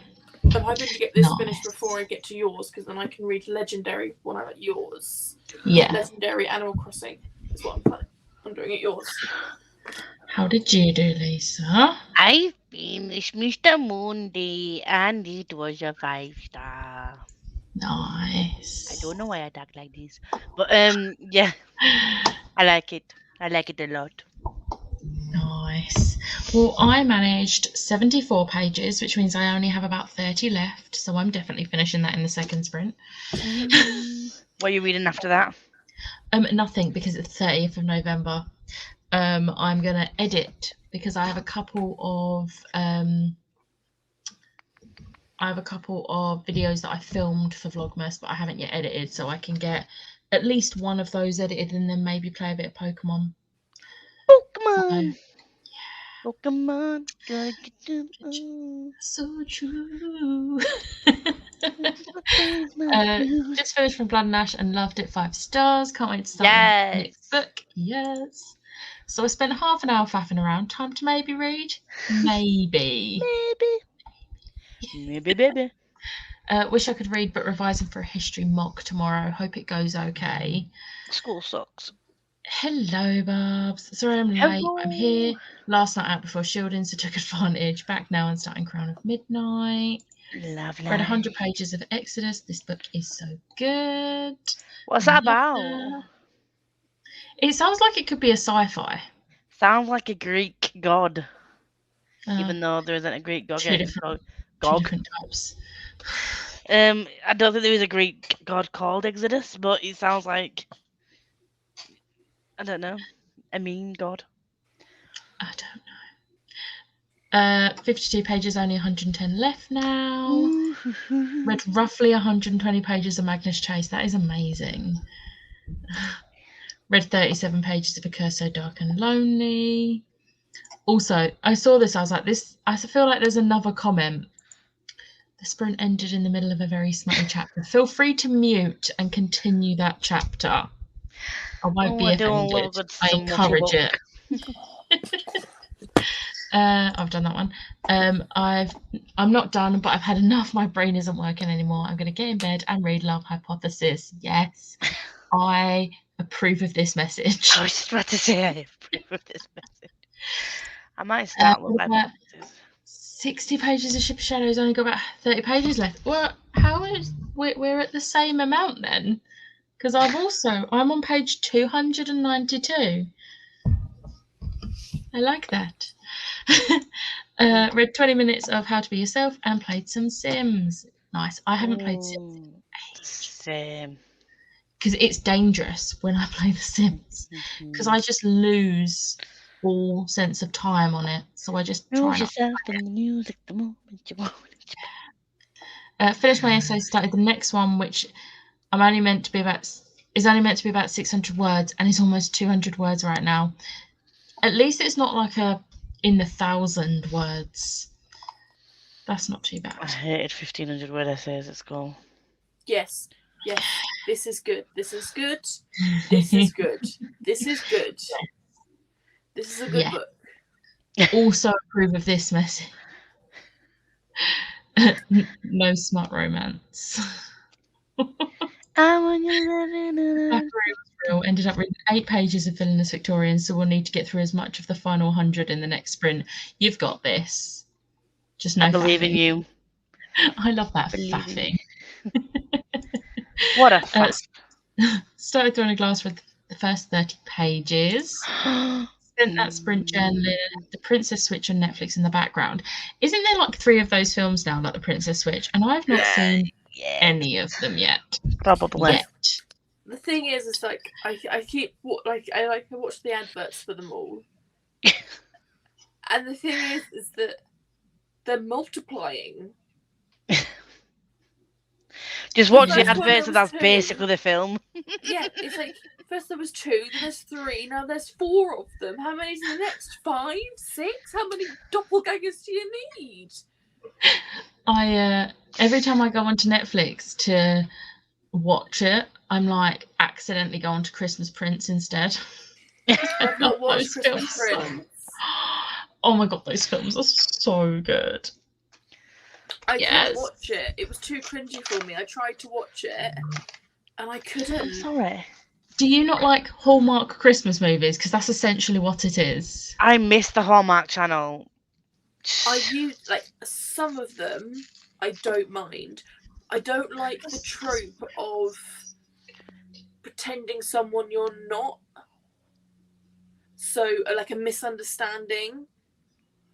I'm hoping to get this finished before I get to yours because then I can read Legendary when I'm at yours. Yeah. Legendary Animal Crossing is what I'm planning on doing at yours. How did you do, Lisa? I finished Mr. Monday and it was a 5-star. Nice. I don't know why I talk like this, but yeah, I like it. I like it a lot. Nice. Well, I managed 74 pages, which means I only have about 30 left, so I'm definitely finishing that in the second sprint. What are you reading after that? Nothing, because it's the 30th of November. I'm gonna edit because I have a couple of videos that I filmed for Vlogmas, but I haven't yet edited, so I can get at least one of those edited and then maybe play a bit of Pokemon. Pokemon, gotta get them. So true. Just finished from Blood and Ash and loved it. 5 stars. Can't wait to start the next book. Yes. So I spent half an hour faffing around. Time to maybe read? Maybe. Maybe. Wish I could read, but revising for a history mock tomorrow. Hope it goes okay. School sucks. Hello, Babs. Sorry I'm late. I'm here. Last night out before shielding, so took advantage. Back now and starting Crown of Midnight. Lovely. Read 100 pages of Exodus. This book is so good. What's that about? It sounds like it could be a sci-fi. Sounds like a Greek god. Even though there isn't a Greek god. Two different types. I don't think there is a Greek god called Exodus, but it sounds like, I don't know, a mean god. I don't know. 52 pages, only 110 left now. Read roughly 120 pages of Magnus Chase. That is amazing. Read 37 pages of A Curse So Dark and Lonely. Also, I saw this, I was like, I feel like there's another comment. The sprint ended in the middle of a very smutty chapter. Feel free to mute and continue that chapter. I won't be offended. I encourage it. I've done that one. I'm not done, but I've had enough. My brain isn't working anymore. I'm going to get in bed and read Love Hypothesis. Yes, I approve of this message. I was just about to say I approve of this message. I might start Love Hypothesis. 60 pages of Ship of Shadows, only got about 30 pages left. Well, we're at the same amount then? Because I'm on page 292. I like that. Read 20 minutes of How to Be Yourself and played some Sims. Nice. I haven't played Sims in ages. Same. Because it's dangerous when I play The Sims. Because I just lose all sense of time on it. So I just try yourself in the music the moment you want it. Finished my essay, started the next one, which is only meant to be about 600 words and is almost 200 words right now. At least it's not like in the 1,000 words. That's not too bad. I hated 1,500 word essays at school. Yes. This is good. This is good. This is good. This is good. This is a good book. Also approve of this message. No smart romance. I want you living ended up reading 8 pages of Villainous Victorian, so we'll need to get through as much of the final 100 in the next sprint. You've got this. Just no I believe faffing. in you. I love that faffing. What a faff. Started Throwing a Glass for the first 30 pages. Spent that sprint journaling. The Princess Switch on Netflix in the background. Isn't there like 3 of those films now, like the Princess Switch? And I've not seen any of them yet. Probably. Yet. The thing is like I watch the adverts for them all, and the thing is that they're multiplying. Just The watch the first one, adverts, there and that's was 2. basically the film. Yeah, it's like first there was 2, then there's 3, now there's 4 of them. How many's in the next? 5, 6? How many doppelgangers do you need? I every time I go onto Netflix to watch it, I'm like accidentally go onto Christmas Prince instead. I've not watched Those Christmas films Prince. Oh my god, those films are so good. I Yes. couldn't watch it. It was too cringy for me. I tried to watch it, and I couldn't. I'm sorry. Do you not like Hallmark Christmas movies? Because that's essentially what it is. I miss the Hallmark Channel. I use like some of them. I don't mind. I don't like the trope of pretending someone you're not. So like a misunderstanding.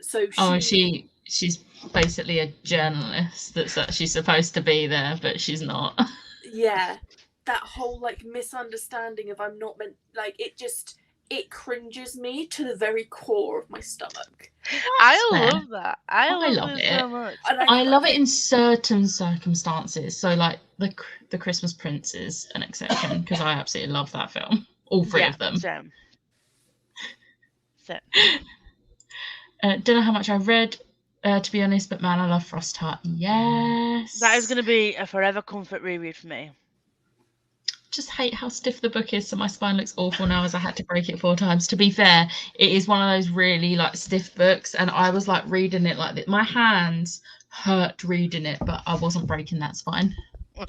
So she's basically a journalist that's actually supposed to be there, but she's not. Yeah, that whole like misunderstanding of I'm not meant, like it cringes me to the very core of my stomach. I fair. love that. I love it so much. And I love it in certain circumstances. So like the Christmas Prince is an exception because I absolutely love that film. All 3 of them. Same. Don't know how much I read, to be honest, but man, I love Frost Heart. Yes. That is going to be a forever comfort reread for me. Just hate how stiff the book is, so my spine looks awful now as I had to break it 4 times. To be fair, it is one of those really like stiff books, and I was like reading it like this. My hands hurt reading it, but I wasn't breaking that spine. You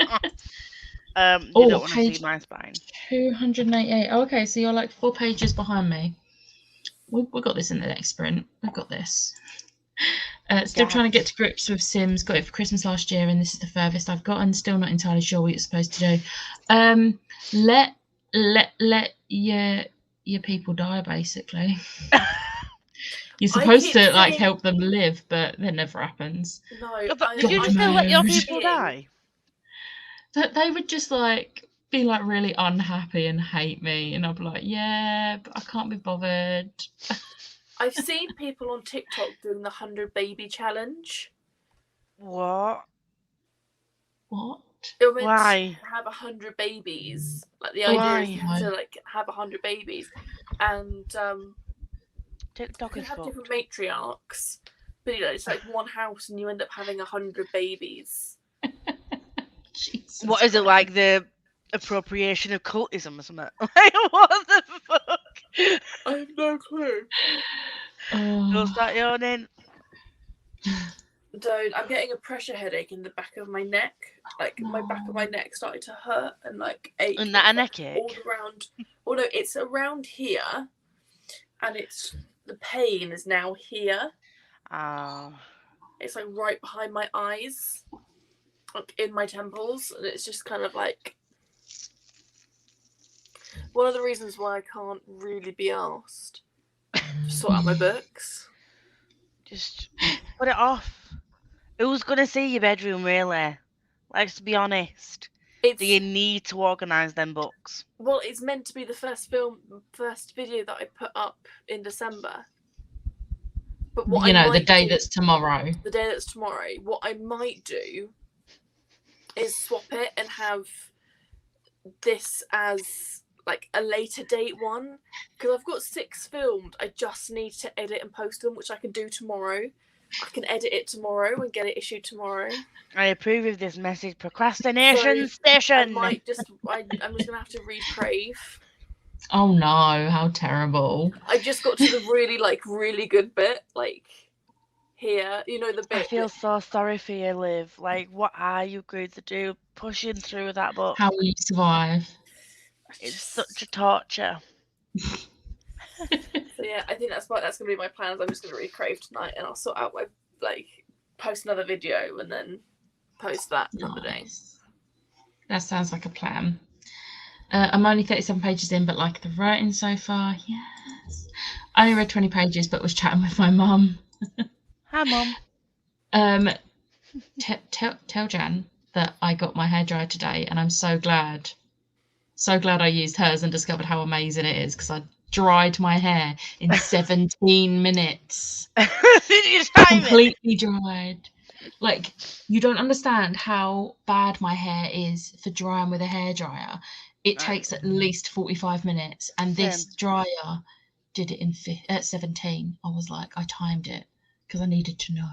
don't want to see my spine. 288. Okay, so you're like 4 pages behind me. We've got this in the next sprint. We've got this. Still trying to get to grips with Sims. Got it for Christmas last year, and this is the furthest I've gotten. Still not entirely sure what you're supposed to do. Let your people die, basically. You're supposed to like help them live, but that never happens. No, But did you just let your people die? That they would just like be like really unhappy and hate me, and I'd be like, yeah, but I can't be bothered. I've seen people on TikTok doing the 100 baby challenge. What? They're meant Why? to have 100 babies. Like the idea is to like have 100 babies, and TikTok you is have fucked. different matriarchs, but you know it's like one house, and you end up having 100 babies. Jesus What is it like, the appropriation of cultism or something? Like, what the fuck? I have no clue. Don't start yawning. Don't. I'm getting a pressure headache in the back of my neck. Like my back of my neck started to hurt and like ache. Isn't that a neck ache? All around. Oh no, it's around here, and it's the pain is now here. Oh. It's like right behind my eyes, like in my temples, and it's just kind of like one of the reasons why I can't really be asked to sort out my books. Just put it off. Who's gonna see your bedroom, really? Let's be honest. Do you need to organise them books? Well, it's meant to be the first video that I put up in December. But what the day that's tomorrow. The day that's tomorrow. What I might do is swap it and have this as like a later date one, because I've got 6 filmed. I just need to edit and post them, which I can do tomorrow. I can edit it tomorrow and get it issued tomorrow. I approve of this message. Procrastination station. I'm just gonna have to read Crave. Oh no, how terrible. I just got to the really good bit, like here, you know, the bit. I feel so sorry for you, Liv. Like, what are you going to do pushing through that book? How will you survive? It's such a torture. So yeah, I think that's gonna be my plans. I'm just gonna read Crave tonight, and I'll sort out my post another video and then post that another day. That sounds like a plan. I'm only 37 pages in, but like the writing so far, yes. I only read 20 pages, but was chatting with my mum. Hi, Mum. Tell Jan that I got my hair dried today, and I'm so glad. So glad I used hers and discovered how amazing it is, because I dried my hair in 17 minutes. Did you time completely dried. Like, you don't understand how bad my hair is for drying with a hairdryer. It takes at least 45 minutes, and this dryer did it in 17. I was like, I timed it because I needed to know.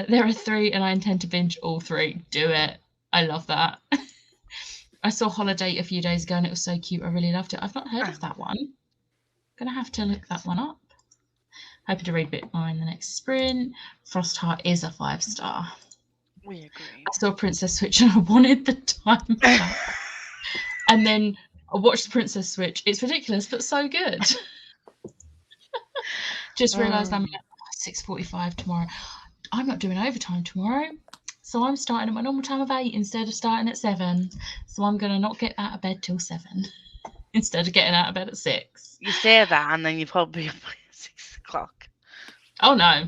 There are 3, and I intend to binge all 3. Do it. I love that. I saw Holiday a few days ago, and it was so cute. I really loved it. I've not heard of that one. Gonna have to look that one up. Hoping to read a bit more in the next sprint. Frostheart is a 5-star. We agree. I saw Princess Switch and I wanted the time back. And then I watched Princess Switch. It's ridiculous, but so good. Just realised I'm at 6:45 tomorrow. I'm not doing overtime tomorrow. So I'm starting at my normal time of 8 instead of starting at 7. So I'm going to not get out of bed till 7 instead of getting out of bed at 6. You say that and then you probably 6 o'clock. Oh no,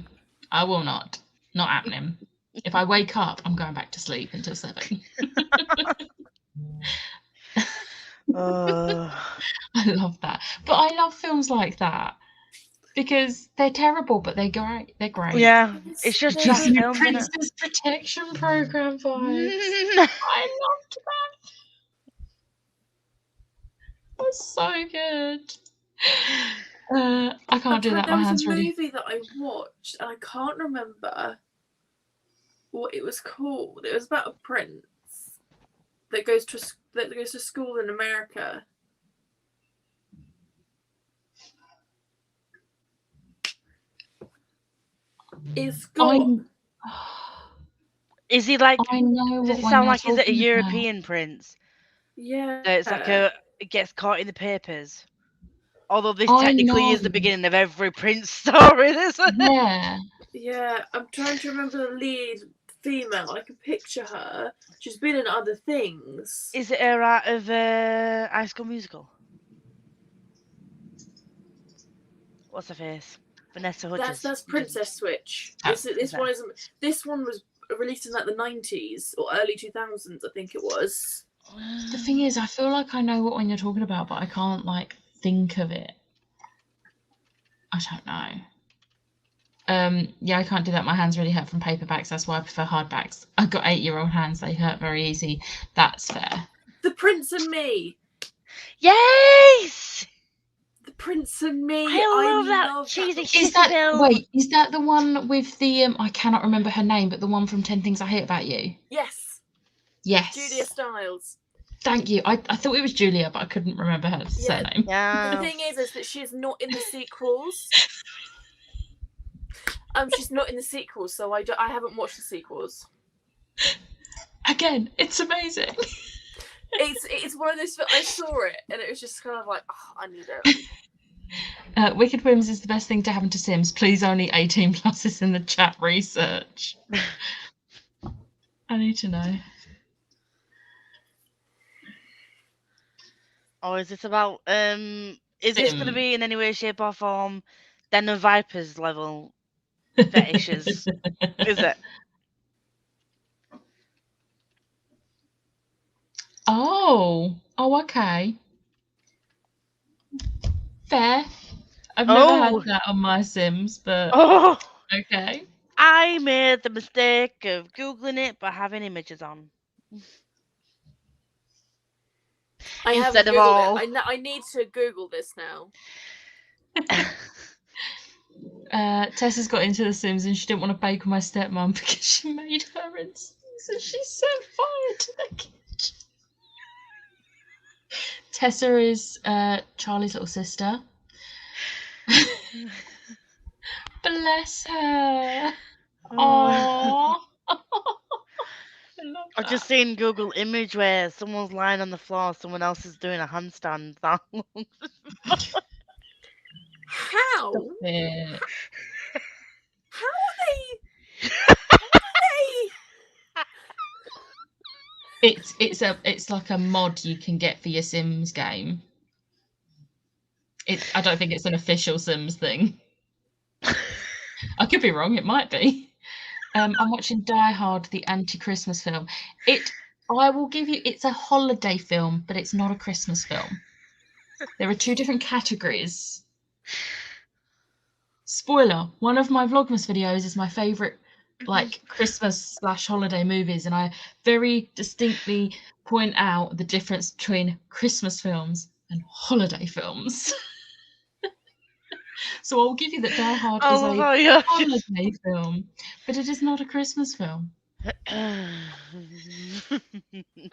I will not. Not happening. If I wake up, I'm going back to sleep until 7. I love that. But I love films like that because they're terrible, but they're great. They're great. Yeah, it's just Gives that you film, Princess Protection Program vibes. I loved that. It was so good. I can't do that. There My was hands a really. movie that I watched, and I can't remember what it was called. It was about a prince that goes to school in America. It's got. Is he like? I know. Does he sound like he's a European prince? Yeah. So it's like it gets caught in the papers. Although this technically is the beginning of every Prince story, isn't it? Yeah. Yeah, I'm trying to remember the lead female. I can picture her. She's been in other things. Is it her out of High School Musical? What's her face? Vanessa Hudgens. That's Princess Switch. This one was released in like the 90s or early 2000s, I think it was. The thing is, I feel like I know what one you're talking about, but I can't like think of it. I don't know. Yeah, I can't do that. My hands really hurt from paperbacks. That's why I prefer hardbacks. I've got 8-year-old hands. They hurt very easy. That's fair. The Prince and Me. Yes! The Prince and Me. I love that cheesy Is that the one with the I cannot remember her name, but the one from 10 Things I Hate About You? Yes. Yes. Julia Stiles. Thank you. I thought it was Julia, but I couldn't remember her surname. Yeah. The thing is that she's not in the sequels. She's not in the sequels, so I haven't watched the sequels. Again, it's amazing. It's one of those. I saw it and it was just kind of like, oh, I need it. Wicked Whims is the best thing to happen to Sims. Please, only 18 plus is in the chat research. I need to know. Or is this about is this going to be in any way, shape or form Den of Vipers level fetishes? Is it? Oh, okay. Fair. I've never had that on my Sims, but okay. I made the mistake of Googling it but having images on. Instead of all. I need to Google this now. Tessa's got into The Sims and she didn't want to bake with my stepmom because she made her and so she set fire to the kitchen. Tessa is Charlie's little sister. Bless her. Aww. I've just seen Google image where someone's lying on the floor, someone else is doing a handstand. How? How are they? It's like a mod you can get for your Sims game. I don't think it's an official Sims thing. I could be wrong. It might be. I'm watching Die Hard, the anti-Christmas film. I will give you, it's a holiday film, but it's not a Christmas film. There are 2 different categories. spoiler, one of my Vlogmas videos is my favourite like Christmas/holiday movies, and I very distinctly point out the difference between Christmas films and holiday films. So I'll give you that Die Hard is a holiday film, but it is not a Christmas film. I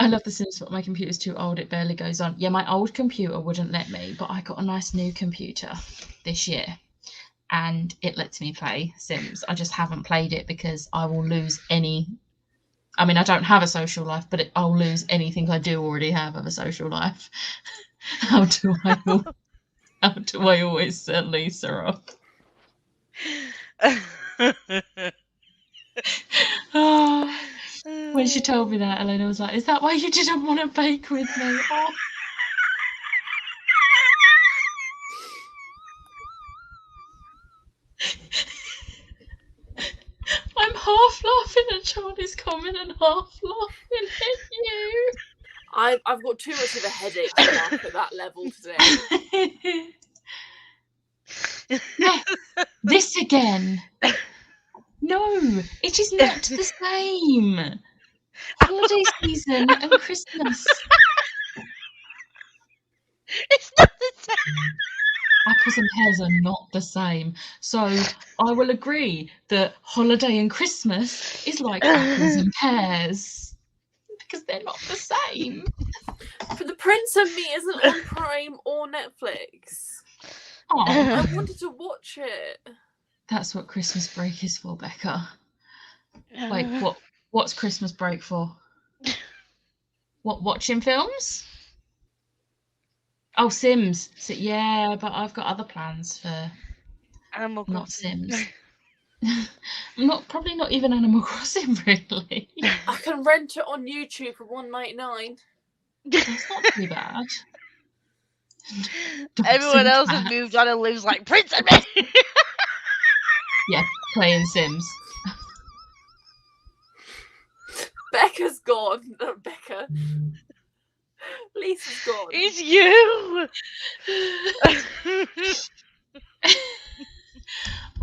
love The Sims, but my computer's too old, it barely goes on. Yeah, my old computer wouldn't let me, but I got a nice new computer this year, and it lets me play Sims. I just haven't played it because I will lose any... I mean, I don't have a social life, but I'll lose anything I do already have of a social life. How do I always set Lisa up? Oh, when she told me that, Elena was like, "Is that why you didn't want to bake with me?" Oh. I'm half laughing at Charlie's comment and half laughing at you. I've got too much of a headache to laugh at that level today. Yeah, this again. No, it is not the same. Holiday season and Christmas. It's not the same. Apples and pears are not the same. So I will agree that holiday and Christmas is like apples and pears, because they're not the same. But The Prince and Me isn't on Prime or Netflix. Oh, I wanted to watch it. that's what Christmas break is for, Becca. Like, what's Christmas break for? What, watching films? Oh, Sims. So, yeah, but I've got other plans for Animal Crossing. not Sims. Probably not even Animal Crossing, really. I can rent it on YouTube for $1.99. That's not too bad. Everyone else has moved on and lives like Prince and Me. Yeah, playing Sims. Becca's gone. No, Becca. Lisa's gone. It's you.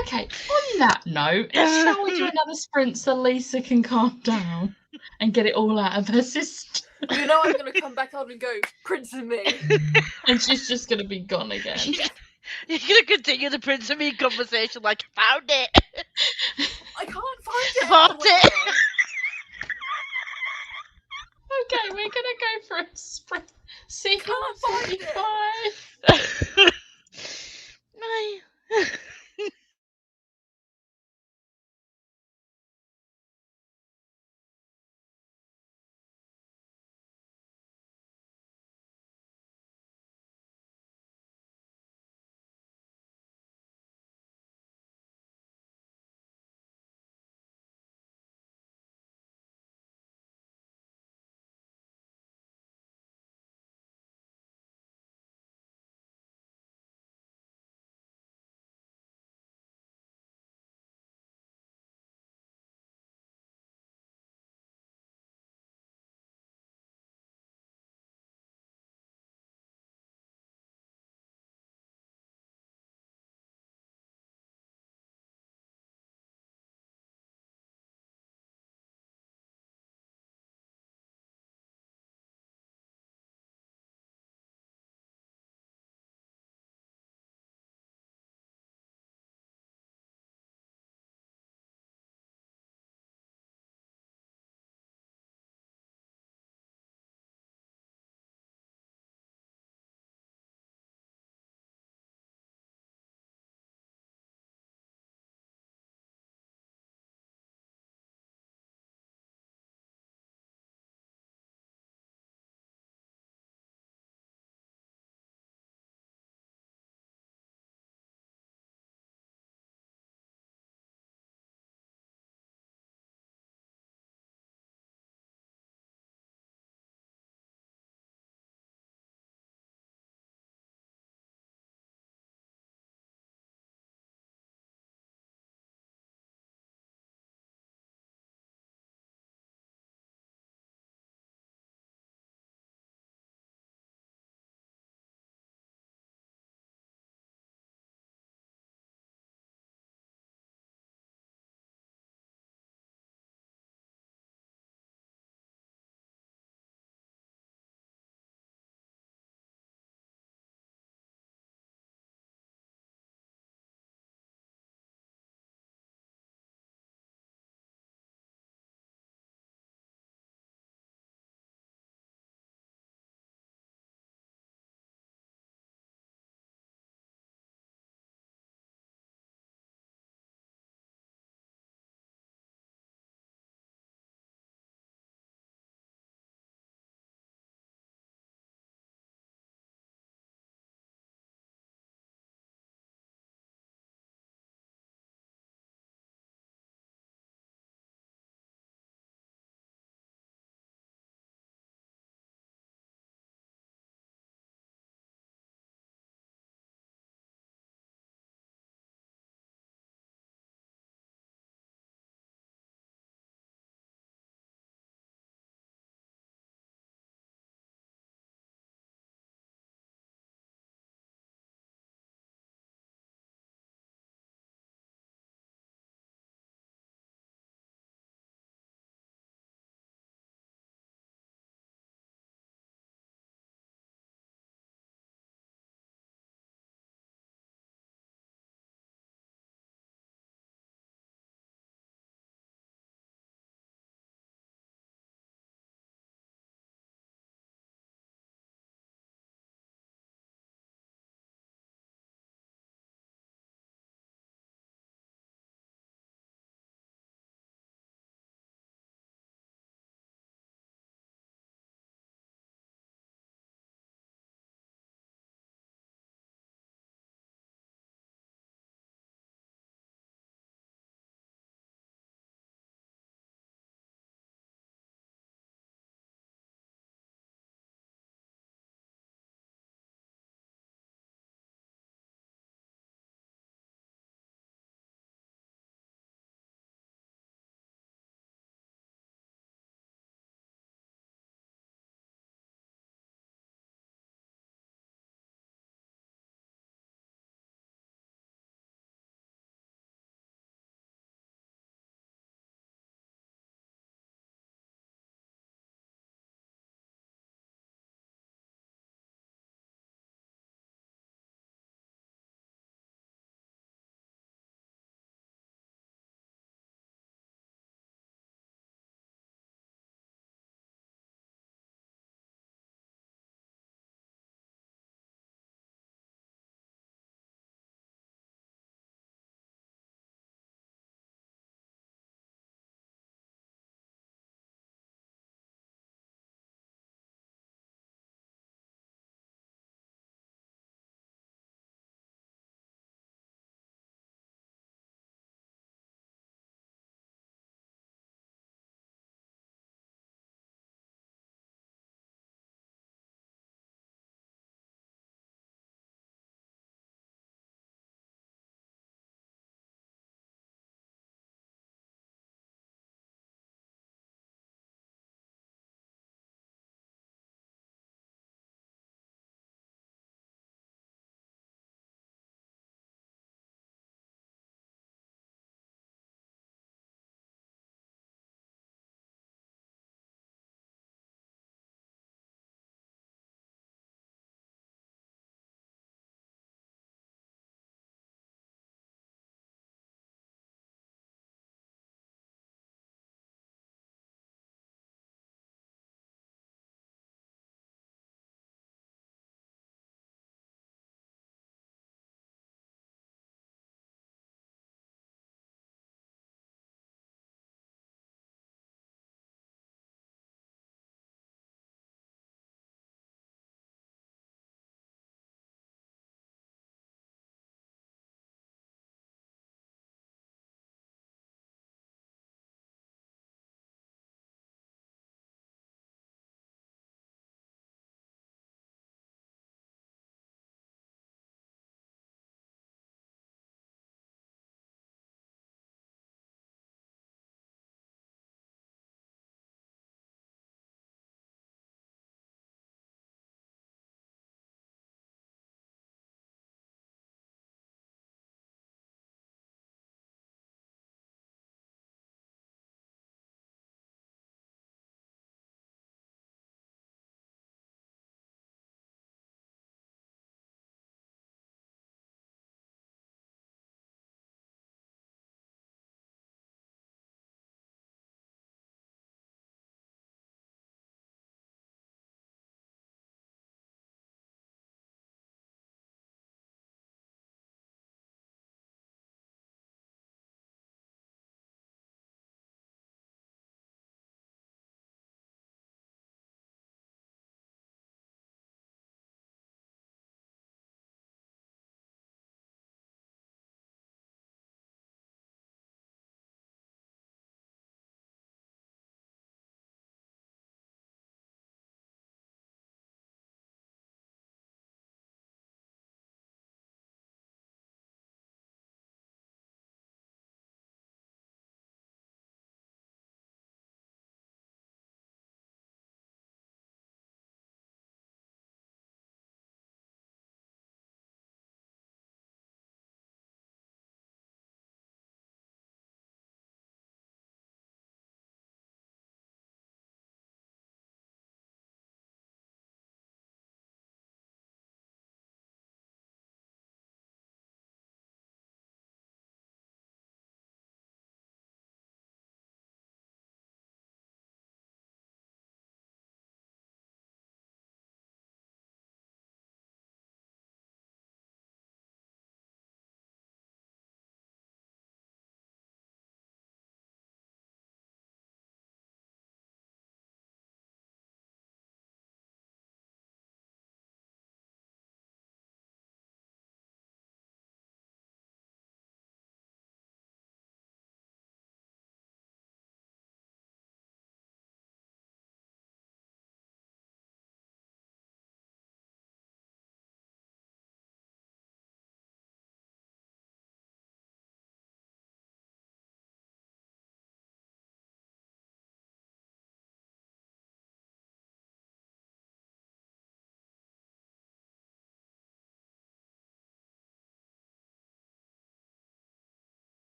Okay, on that note, shall we do another sprint so Lisa can calm down and get it all out of her system? You know I'm going to come back on and go, Prince and Me. And she's just going to be gone again. You're going to continue the Prince and Me conversation like, found it. I can't find it. Found it. Okay, we're going to go for a sprint. See you Can't find it. 45. Bye.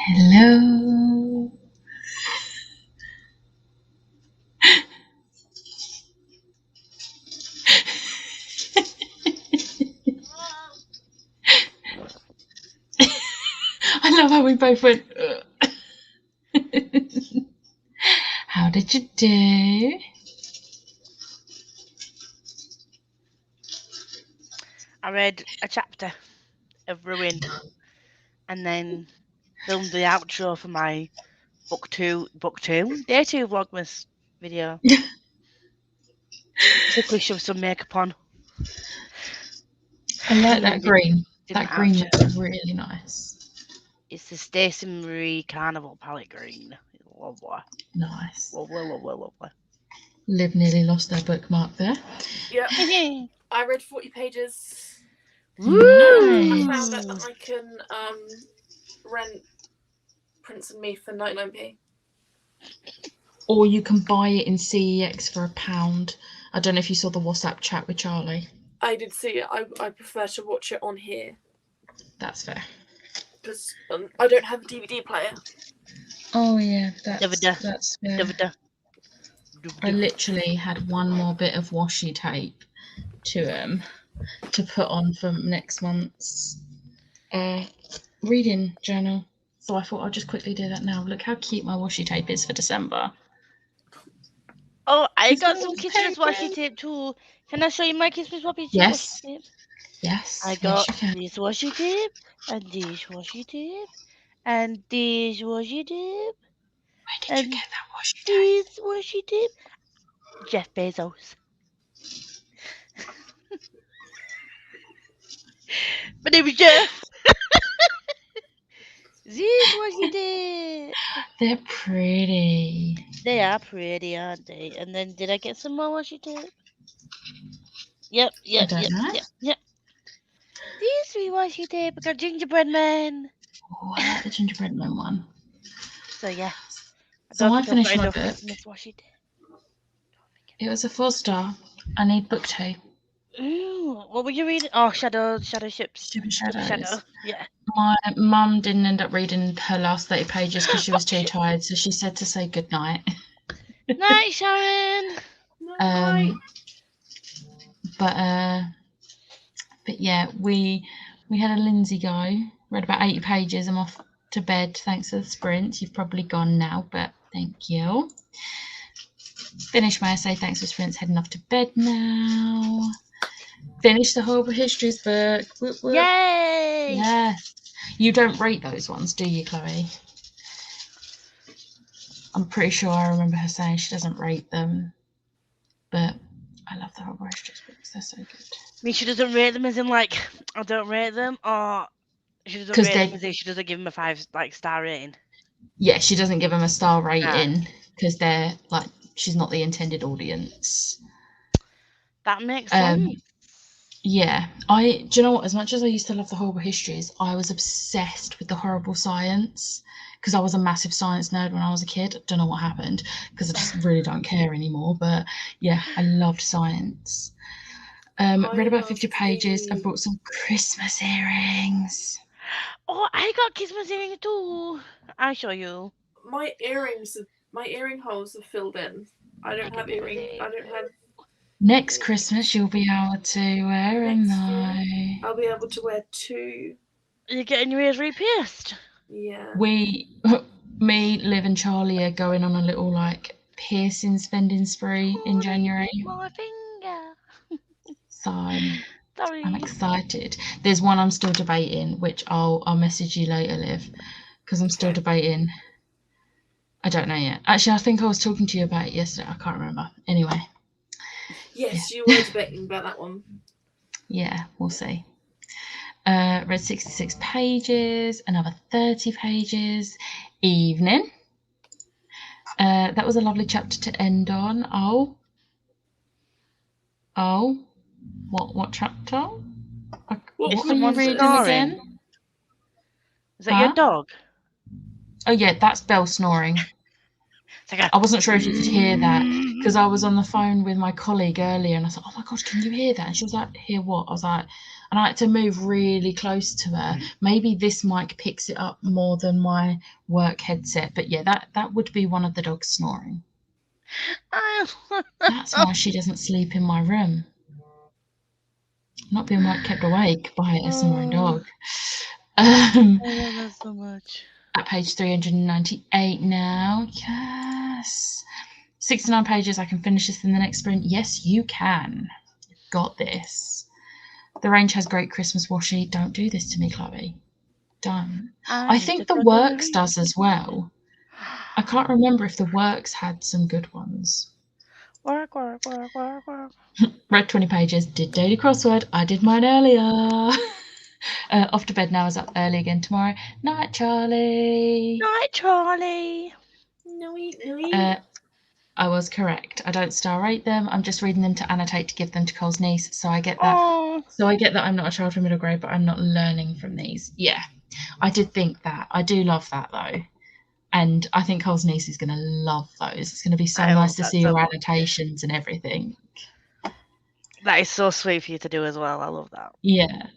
Hello. I love how we both went. How did you do? I read a chapter of Ruin and then filmed the outro for my book two, day 2 Vlogmas video. Quickly shoved some makeup on. I like that green. Didn't That have green to. looks really nice. It's the Stacey Marie Carnival palette green. Lovely. Nice. Lovely. Liv nearly lost their bookmark there. Yep. I read 40 pages. Woo! I found out that I can rent Prince and Me for 99p. Or you can buy it in CEX for £1. I don't know if you saw the WhatsApp chat with Charlie. I did see it. I prefer to watch it on here. That's fair. Because I don't have a DVD player. Oh yeah, that's fair. I literally had one more bit of washi tape to put on for next month's reading journal. So I thought I'll just quickly do that now. Look how cute my washi tape is for December. Oh, I got some Christmas washi tape too. Can I show you my Christmas washi tape? Yes. I got this washi tape and this washi tape and this washi tape. Where did you get that washi tape? This washi tape. Jeff Bezos. My name is Jeff. This washi tape. They're pretty. They are pretty, aren't they? And then did I get some more washi tape? Yep. These three washi tape. I got gingerbread man. Oh, I like the gingerbread man one. So yeah. So I finished my book. Washi tape. It was a 4-star. I need book 2. Ooh, what were you reading? Oh, Shadow Ships. Shadows. Yeah. My mum didn't end up reading her last 30 pages because she was too tired, so she said to say good night. Night, Sharon. But yeah, we had a Lindsay go. Read about 80 pages. I'm off to bed thanks to the sprint. You've probably gone now, but thank you. Finished my essay. Thanks for sprints. Heading off to bed now. Finished the Horrible Histories book. Whoop, whoop. Yay! Yes. You don't rate those ones, do you, Chloe? I'm pretty sure I remember her saying she doesn't rate them. But I love the Horrible Histories books. They're so good. I mean, she doesn't rate them as in like I don't rate them, or she doesn't rate them as in she doesn't give them a 5-star rating. Yeah, she doesn't give them a star rating because they're like she's not the intended audience. That makes sense. Yeah, do you know what? As much as I used to love the Horrible Histories, I was obsessed with the Horrible Science because I was a massive science nerd when I was a kid. I don't know what happened because I just really don't care anymore. But yeah, I loved science. Read about 50 pages and bought some Christmas earrings. Oh, I got Christmas earrings too. I'll show you. My earring holes are filled in. I don't have earrings. I don't have. Next Christmas, you'll be able to wear them though. I'll be able to wear 2. You're getting your ears re-pierced. Yeah. Me, Liv, and Charlie are going on a little like piercing spending spree in January. My finger. So I'm excited. There's one I'm still debating, which I'll message you later, Liv, because I'm still debating. I don't know yet. Actually, I think I was talking to you about it yesterday. I can't remember. Anyway. Yes, you were debating about that one. Yeah, we'll see. Read 66 pages, another 30 pages. Evening. That was a lovely chapter to end on. Oh. What chapter? What were you reading again? Is that your dog? Oh yeah, that's Belle snoring. I wasn't sure if you could hear that because I was on the phone with my colleague earlier and I thought, oh my God, can you hear that? And she was like, hear what? I was like, and I had to move really close to her. Maybe this mic picks it up more than my work headset, but yeah, that would be one of the dogs snoring. That's why she doesn't sleep in my room. Not being kept awake by a snoring dog. I love that so much. At page 398 now. Yes. 69 pages. I can finish this in the next sprint. Yes, you can. You've got this. The range has great Christmas washi. Don't do this to me, Chloe. Don't. I think the Works does as well. I can't remember if the Works had some good ones. Work. Read 20 pages. Did daily crossword. I did mine earlier. Off to bed now. Is up early again tomorrow. Night, Charlie. Night, Charlie. No. I was correct. I don't star rate them. I'm just reading them to annotate to give them to Cole's niece. So I get that. Oh. So I get that I'm not a child from middle grade, but I'm not learning from these. Yeah, I did think that. I do love that though. And I think Cole's niece is going to love those. It's going to be so nice to see your annotations and everything. That is so sweet for you to do as well. I love that. Yeah.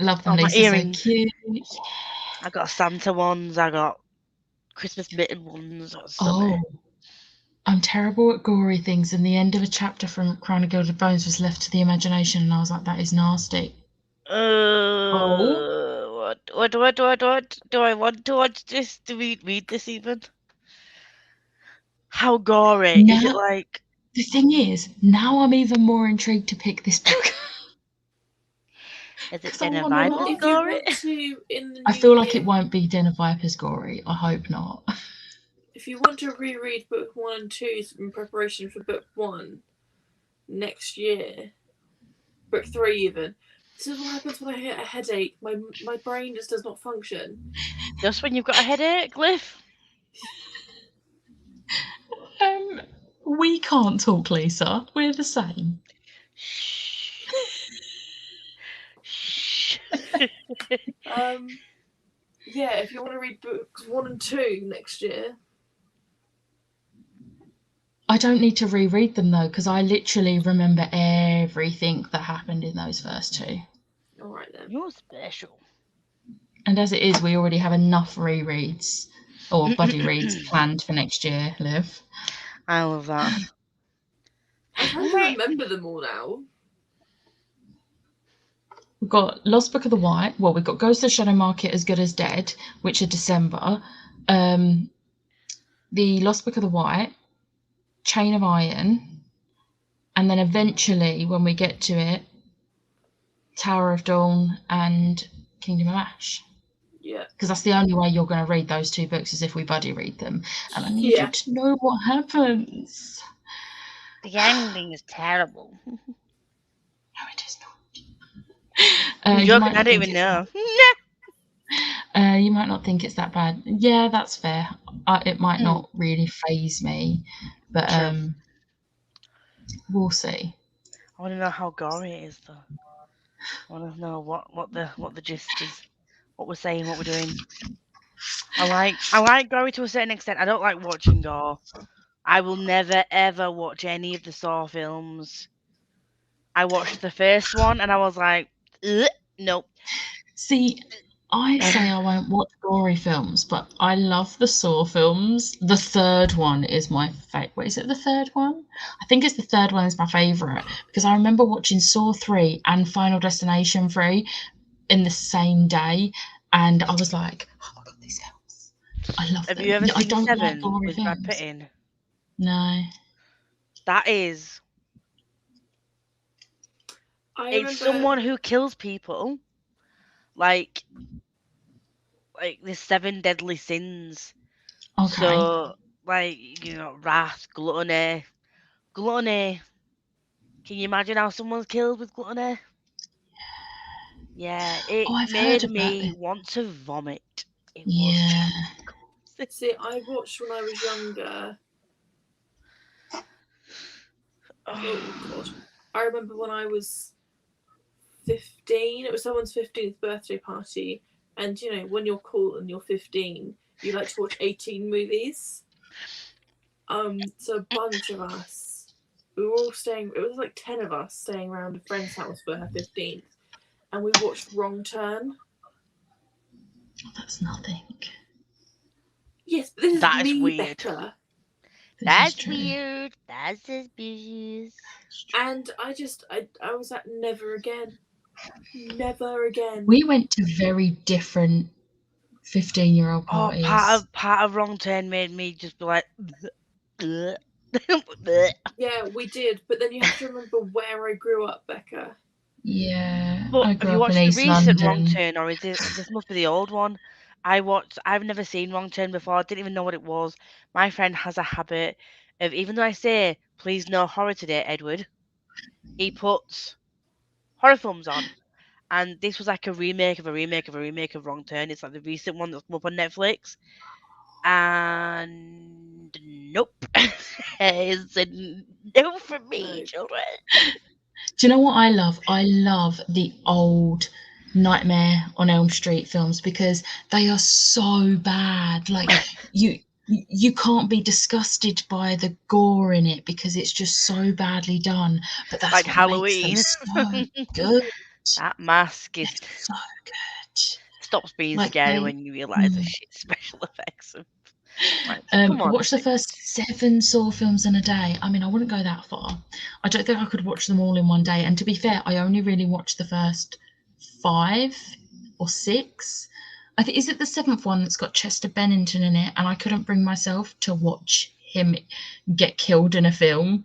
Love them. My earrings. So cute. I got Santa ones. I got Christmas mitten ones. Oh. I'm terrible at gory things, and the end of a chapter from Crown of Gilded Bones was left to the imagination, and I was like, that is nasty. What do I want to watch this? Do we read this even? How gory is it? Like, the thing is, now I'm even more intrigued to pick this book. Is it Den of Vipers gory? I feel like it won't be Den of Vipers gory. I hope not. If you want to reread book 1 and 2 in preparation for book 1 next year, book 3 even, this is what happens when I get a headache. My brain just does not function. Just when you've got a headache, Liv? We can't talk, Lisa. We're the same. Shh. Yeah, if you want to read books 1 and 2 next year. I don't need to reread them though, because I literally remember everything that happened in those first 2. All right then. You're special. And as it is, we already have enough rereads or buddy reads planned for next year, Liv. I love that. I'm trying to remember them all now. We've got Lost Book of the White. Well, we've got Ghost of the Shadow Market, As Good as Dead, which are December. The Lost Book of the White, Chain of Iron, and then eventually, when we get to it, Tower of Dawn and Kingdom of Ash. Yeah. Because that's the only way you're going to read those 2 books is if we buddy read them. And I need you to know what happens. The ending is terrible. No, it is not. I don't even know. You might not think it's that bad. Yeah, that's fair. It might not really faze me, but we'll see. I want to know how gory it is, though. I want to know what the gist is, what we're saying, what we're doing. I like gory to a certain extent. I don't like watching gore. I will never ever watch any of the Saw films. I watched the first one and I was like, nope. See, I say I won't watch gory films, but I love the Saw films. The third one is my favourite. Is it the third one? I think it's the third one is my favourite because I remember watching Saw 3 and Final Destination 3 in the same day, and I was like, oh my God, these films. I love them. Have you ever seen I don't 7 like gory with films. Brad Pitt in? No. That is... It's someone who kills people. Like the 7 deadly sins. Okay. So, wrath, gluttony. Gluttony. Can you imagine how someone's killed with gluttony? Yeah, it made me want to vomit. It was. See, I watched when I was younger. Oh God! I remember when I was 15. It was someone's 15th birthday party, and you know when you're cool and you're 15, you like to watch 18 movies. So a bunch of us, we were all staying. It was like 10 of us staying around a friend's house for her 15th, and we watched Wrong Turn. Oh, that's nothing. Yes, but this That is is me, weird. Becca. That's weird. That's suspicious. And I was like, never again. Never again. We went to very different 15-year-old parties. Part of Wrong Turn made me just be like, bleh. Yeah, we did. But then you have to remember where I grew up, Becca. Yeah, But I have grew you up watched in the East recent Wrong London. Turn, or is this must be the old one? I've never seen Wrong Turn before. I didn't even know what it was. My friend has a habit of, even though I say, please no horror today, Edward, he puts horror films on. And this was like a remake of a remake of a remake of Wrong Turn. It's like the recent one that's come up on Netflix. And nope. It's a no from me, No. children. Do you know what I love? I love the old Nightmare on Elm Street films because they are so bad. Like you can't be disgusted by the gore in it because it's just so badly done. But that's Like what Halloween. makes them so good. That mask is It's so good. stops being Like scary they, when you realise the shit special effects. Like, I come on. watched the first 7 Saw films in a day. I mean, I wouldn't go that far. I don't think I could watch them all in one day. And to be fair, I only really watched the first 5 or 6. I think, is it the 7th one that's got Chester Bennington in it? And I couldn't bring myself to watch him get killed in a film.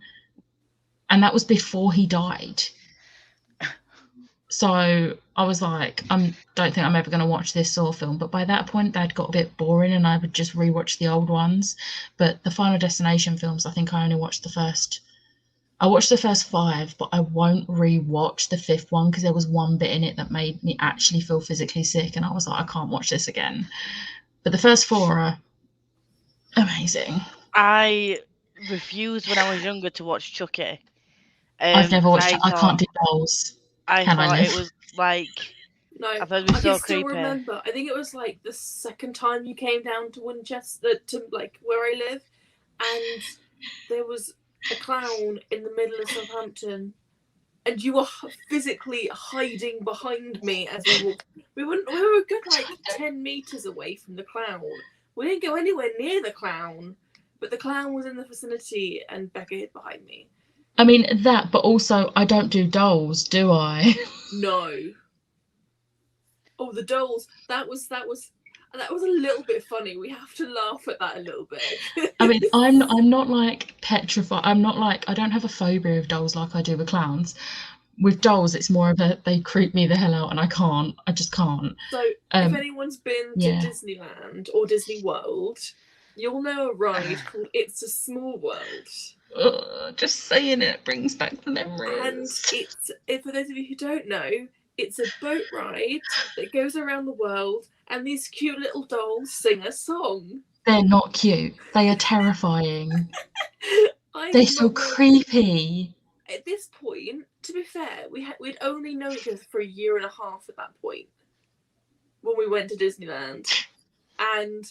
And that was before he died. So I was like, don't think I'm ever going to watch this Saw film. But by that point, they'd got a bit boring and I would just rewatch the old ones. But the Final Destination films, I think I only watched the first. I watched the first 5, but I won't rewatch the 5th one because there was one bit in it that made me actually feel physically sick. And I was like, I can't watch this again. But the first 4 are amazing. I refused when I was younger to watch Chucky. I've never watched it. I can't do dolls. I Can I thought live? it was like, No, I thought it was I so can still creepy. remember. I think it was like the second time you came down to Winchester, to like where I live, and there was a clown in the middle of Southampton, and you were physically hiding behind me as we walked. We were a good like 10 meters away from the clown. We didn't go anywhere near the clown, but the clown was in the vicinity, and Becca hid behind me. I mean that, but also I don't do dolls, do I? No. Oh, the dolls. That was a little bit funny. We have to laugh at that a little bit. I mean, I'm not like petrified. I'm not like, I don't have a phobia of dolls like I do with clowns. With dolls, it's more of a, they creep me the hell out and I just can't. So if anyone's been to Disneyland or Disney World, you'll know a ride called It's a Small World. Just saying it brings back the memories. And for those of you who don't know, it's a boat ride that goes around the world, and these cute little dolls sing a song. They're not cute. They are terrifying. They're so creepy. At this point, to be fair, we'd only known each other for a year and a half at that point when we went to Disneyland. And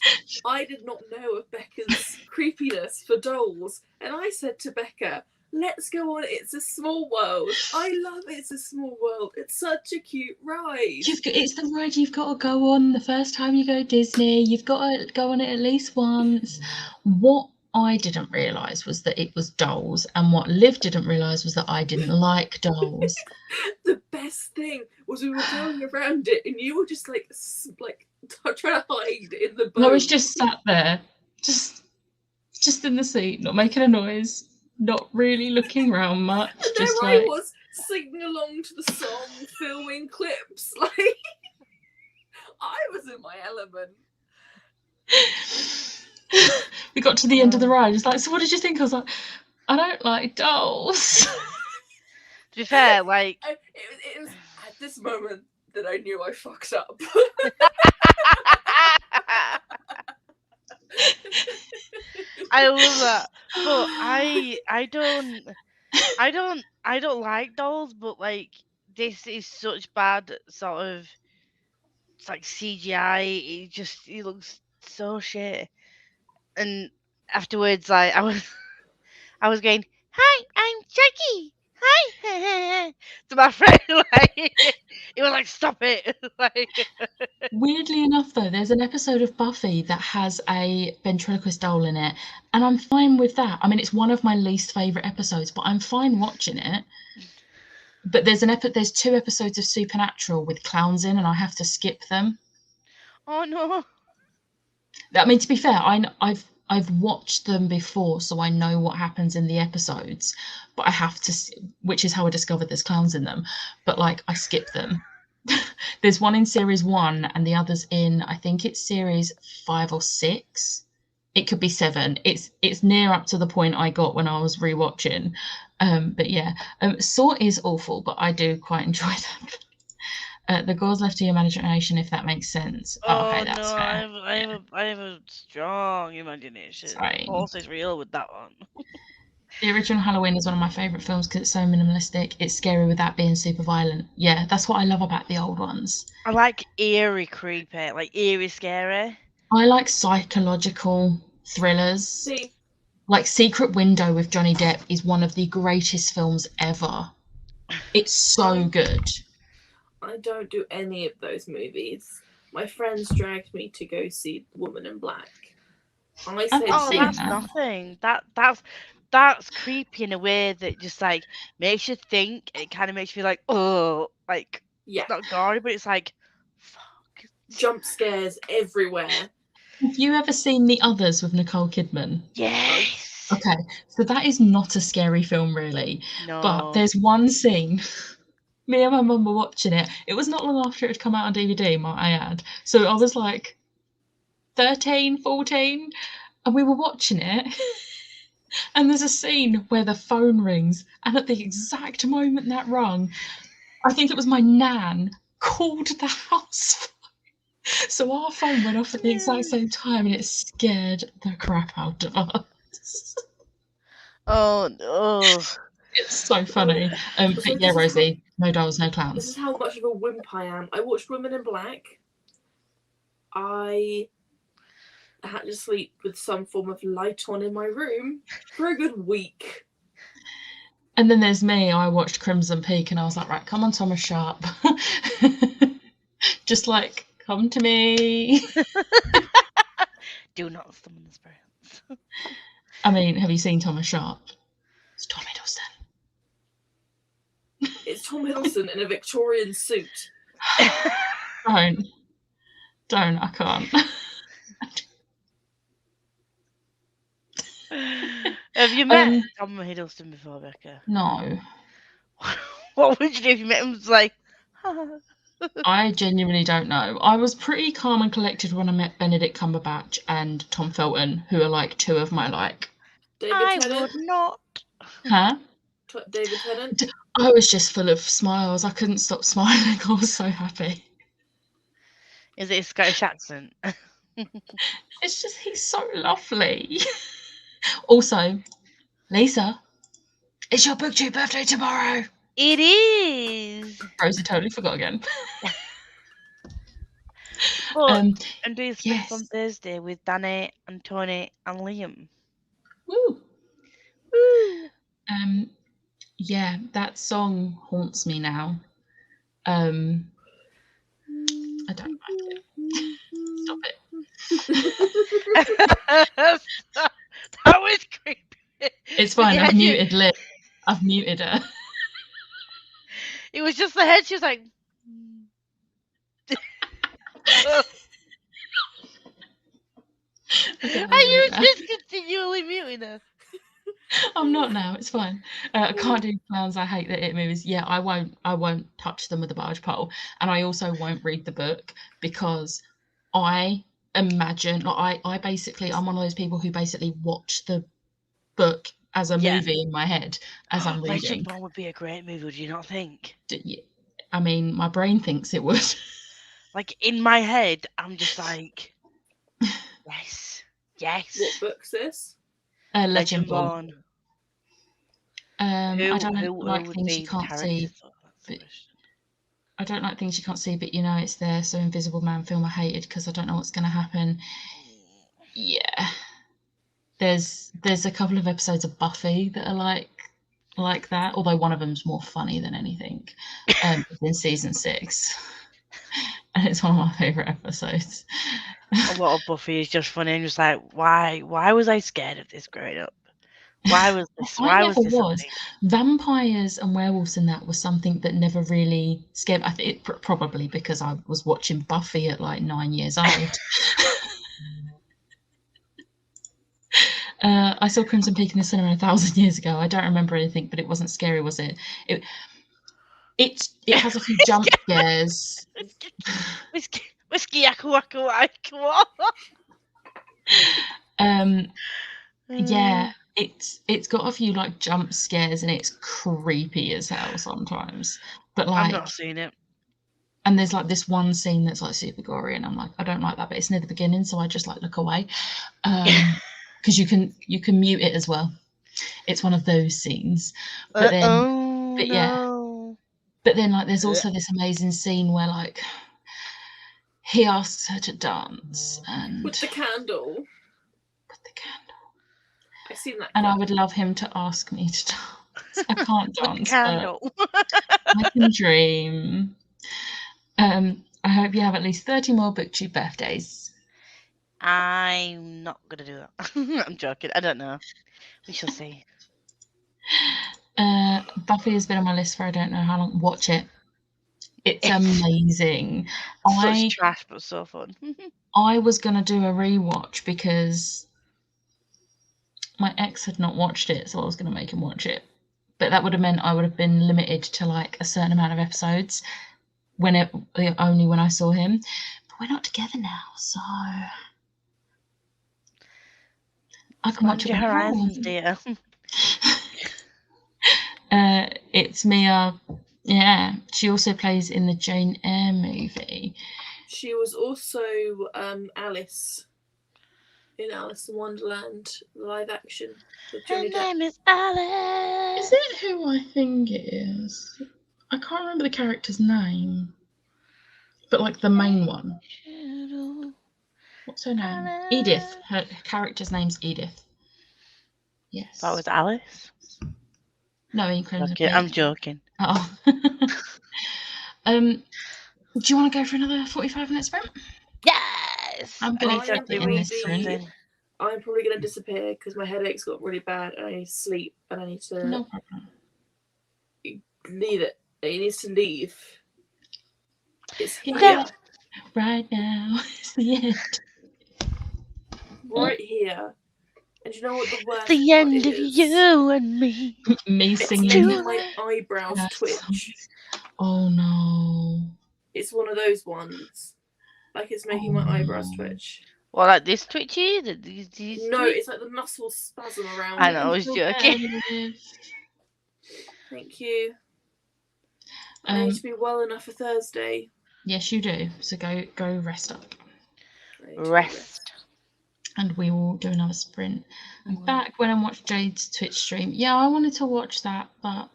I did not know of Becca's creepiness for dolls. And I said to Becca, let's go on It's a Small World. I love It's a Small World. It's such a cute ride. It's the ride you've got to go on the first time you go Disney. You've got to go on it at least once. What I didn't realise was that it was dolls, and what Liv didn't realise was that I didn't like dolls. The best thing was we were going around it, and you were just like trying to hide in the boat. I was just sat there, just in the seat, not making a noise, not really looking around much. And just there I was singing along to the song, filming clips. Like I was in my element. We got to the end of the ride. It's like, so what did you think? I was like, I don't like dolls. To be fair, like it was at this moment that I knew I fucked up. I love that, but I don't like dolls, but like this is such bad sort of, it's like CGI. It looks so shit. And afterwards, like I was going, "Hi, I'm Chucky. Hi," to my friend. Like it was like, stop it. Like, Weirdly enough, though, there's an episode of Buffy that has a ventriloquist doll in it, and I'm fine with that. I mean, it's one of my least favourite episodes, but I'm fine watching it. But there's there's 2 episodes of Supernatural with clowns in, and I have to skip them. oh no. I mean, to be fair, I've watched them before, so I know what happens in the episodes. But I have to, which is how I discovered there's clowns in them. But like, I skip them. There's one in series 1, and the other's in, I think it's series 5 or 6. It could be 7. It's near up to the point I got when I was rewatching. But yeah, Saw is awful, but I do quite enjoy them. The gore's left to your imagination, if that makes sense. Okay, that's no, fair. I have a strong imagination. Sorry. Force is real with that one. The original Halloween is one of my favourite films because it's so minimalistic. It's scary without being super violent. Yeah, that's what I love about the old ones. I like eerie creepy, like eerie scary. I like psychological thrillers. See, Like Secret Window with Johnny Depp is one of the greatest films ever. It's so good. I don't do any of those movies. My friends dragged me to go see Woman in Black. I said, Oh, seen that's that. nothing. That's creepy in a way that just like makes you think. It kind of makes you feel like, oh, like yeah, not gory, but it's like, fuck. jump scares everywhere. Have you ever seen The Others with Nicole Kidman? Yes. Okay, so that is not a scary film, really. No. But there's one scene. Me and my mum were watching it. It was not long after it had come out on DVD, might I add. So I was like 13, 14, and we were watching it. And there's a scene where the phone rings, and at the exact moment that rung, I think it was my nan called the house phone. So our phone went off at the exact same time, and it scared the crap out of us. Oh no. It's so funny. But yeah, Rosie, no dolls, no clowns. This is how much of a wimp I am. I watched Woman in Black. I had to sleep with some form of light on in my room for a good week. And then there's me. I watched Crimson Peak, and I was like, right, come on, Thomas Sharp. Just like, come to me. Do not summon the spirits. I mean, have you seen Thomas Sharp? It's Tom Hiddleston. It's Tom Hiddleston in a Victorian suit. Don't, I can't. Have you met Tom Hiddleston before, Becca? No. What would you do if you met him? It's like, I genuinely don't know. I was pretty calm and collected when I met Benedict Cumberbatch and Tom Felton, who are like 2 of my like. David I Tennant. would not. Huh? David Tennant. I was just full of smiles. I couldn't stop smiling. I was so happy. Is it a Scottish accent? It's just, he's so lovely. Also, Lisa, it's your booktube birthday tomorrow. It is. Rosie totally forgot again. But and do this yes. on Thursday with Danny and Tony and Liam. Woo. Woo. Yeah, that song haunts me now. I don't like it. Stop it. That was creepy. It's fine. I've muted Liv. I've muted her. It was just the head. She was like. Are you just continually muting her? I'm not now. It's fine. I can't do clowns. I hate the It movies. Yeah, I won't touch them with a barge pole, and I also won't read the book because I imagine, like, I'm one of those people who basically watch the book as a movie in my head as I'm reading. Legend would be a great movie, would you not think? I mean, my brain thinks it would. Like, in my head, I'm just like, yes. What book's this? Legend Born. I don't who like would things be you can't see. but I don't like things you can't see, but you know it's there. So Invisible Man film I hated because I don't know what's going to happen. Yeah. There's a couple of episodes of Buffy that are like like that, although one of them's more funny than anything. In season 6, and it's one of my favourite episodes. A lot of Buffy is just funny and just like, why was I scared of this growing up? Why was this? I never was. Vampires and werewolves and that was something that never really scared. I think probably because I was watching Buffy at like 9 years old. I saw Crimson Peak in the cinema 1,000 years ago. I don't remember anything, but it wasn't scary, was it? It has a few jump scares. Whiskey, aqua. Yeah, it's got a few like jump scares and it's creepy as hell sometimes. But like, I've not seen it. And there's like this one scene that's like super gory, and I'm like, I don't like that, but it's near the beginning, so I just like look away. Because you can mute it as well. It's one of those scenes. But then but then like there's also this amazing scene where like he asks her to dance and with the candle. With the candle. I've seen that. And I would love him to ask me to dance. I can't dance, candle. but I can dream. I hope you have at least 30 more BookTube birthdays. I'm not gonna do that. I'm joking. I don't know. We shall see. Buffy has been on my list for I don't know how long. Watch it. It's amazing. Such trash, but so fun. I was gonna do a rewatch because my ex had not watched it, so I was gonna make him watch it. But that would have meant I would have been limited to like a certain amount of episodes only when I saw him. But we're not together now, so I can watch it. Your horizons, dear. It's Mia. Yeah, she also plays in the Jane Eyre movie. She was also Alice in Alice in Wonderland live action. Her name is Alice. Is it who I think it is? I can't remember the character's name, but like the main one. What's her name? Alice. Edith. Her character's name's Edith. Yes. That was Alice? No, in Crimson Peak. I'm joking. Oh. Do you want to go for another 45-minute sprint? Yes! I'm going to in this sprint. I'm probably going to disappear because my headache's got really bad and I need to sleep and I need to... No problem. Leave it. It needs to leave. It's here. Right now. It's the end. Right here. And you know what the worst the end of you and me. Me singing. It's my eyebrows twitch. Oh no. It's one of those ones. Like it's making my eyebrows twitch. Well, like this twitchy? No, it's like the muscle spasm around. I know, I was joking. Thank you. I need to be well enough for Thursday. Yes, you do. So go rest up. Rest. And we will do another sprint. And back when I watched Jade's Twitch stream. Yeah, I wanted to watch that, but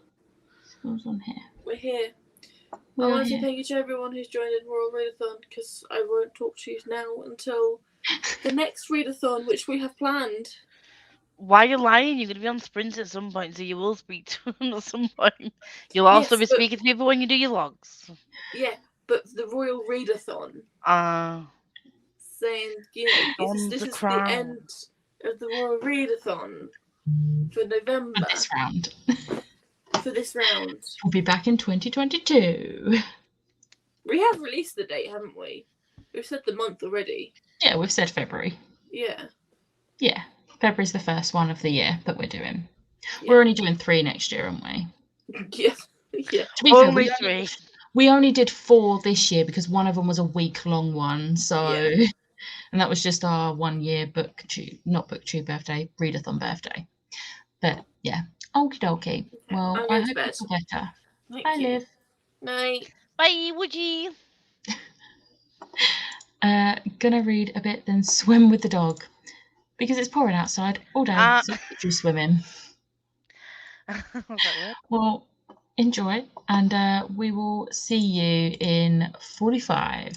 it was on here. We're here. I want to say thank you to everyone who's joined in Royal Readathon because I won't talk to you now until the next Readathon, which we have planned. Why are you lying? You're going to be on sprints at some point, so you will speak to them at some point. You'll also be speaking to people when you do your logs. Yeah, but the Royal Readathon. Saying, you know, this is the end of the Royal Readathon for November. For this round. For this round. We'll be back in 2022. We have released the date, haven't we? We've said the month already. Yeah, we've said February. Yeah. Yeah. February's the first one of the year that we're doing. Yeah. We're only doing 3 next year, aren't we? Yeah. Yeah. To be only fair, 3. We only did 4 this year because one of them was a week-long one. So, yeah. And that was just our 1 year not BookTube birthday, Readathon birthday. But yeah, okie dokie. Well, I hope you feel better. Bye, Liv. Night. Bye, Woody. Gonna read a bit, then swim with the dog because it's pouring outside all day. So keep you swimming. Well, enjoy, and we will see you in 45.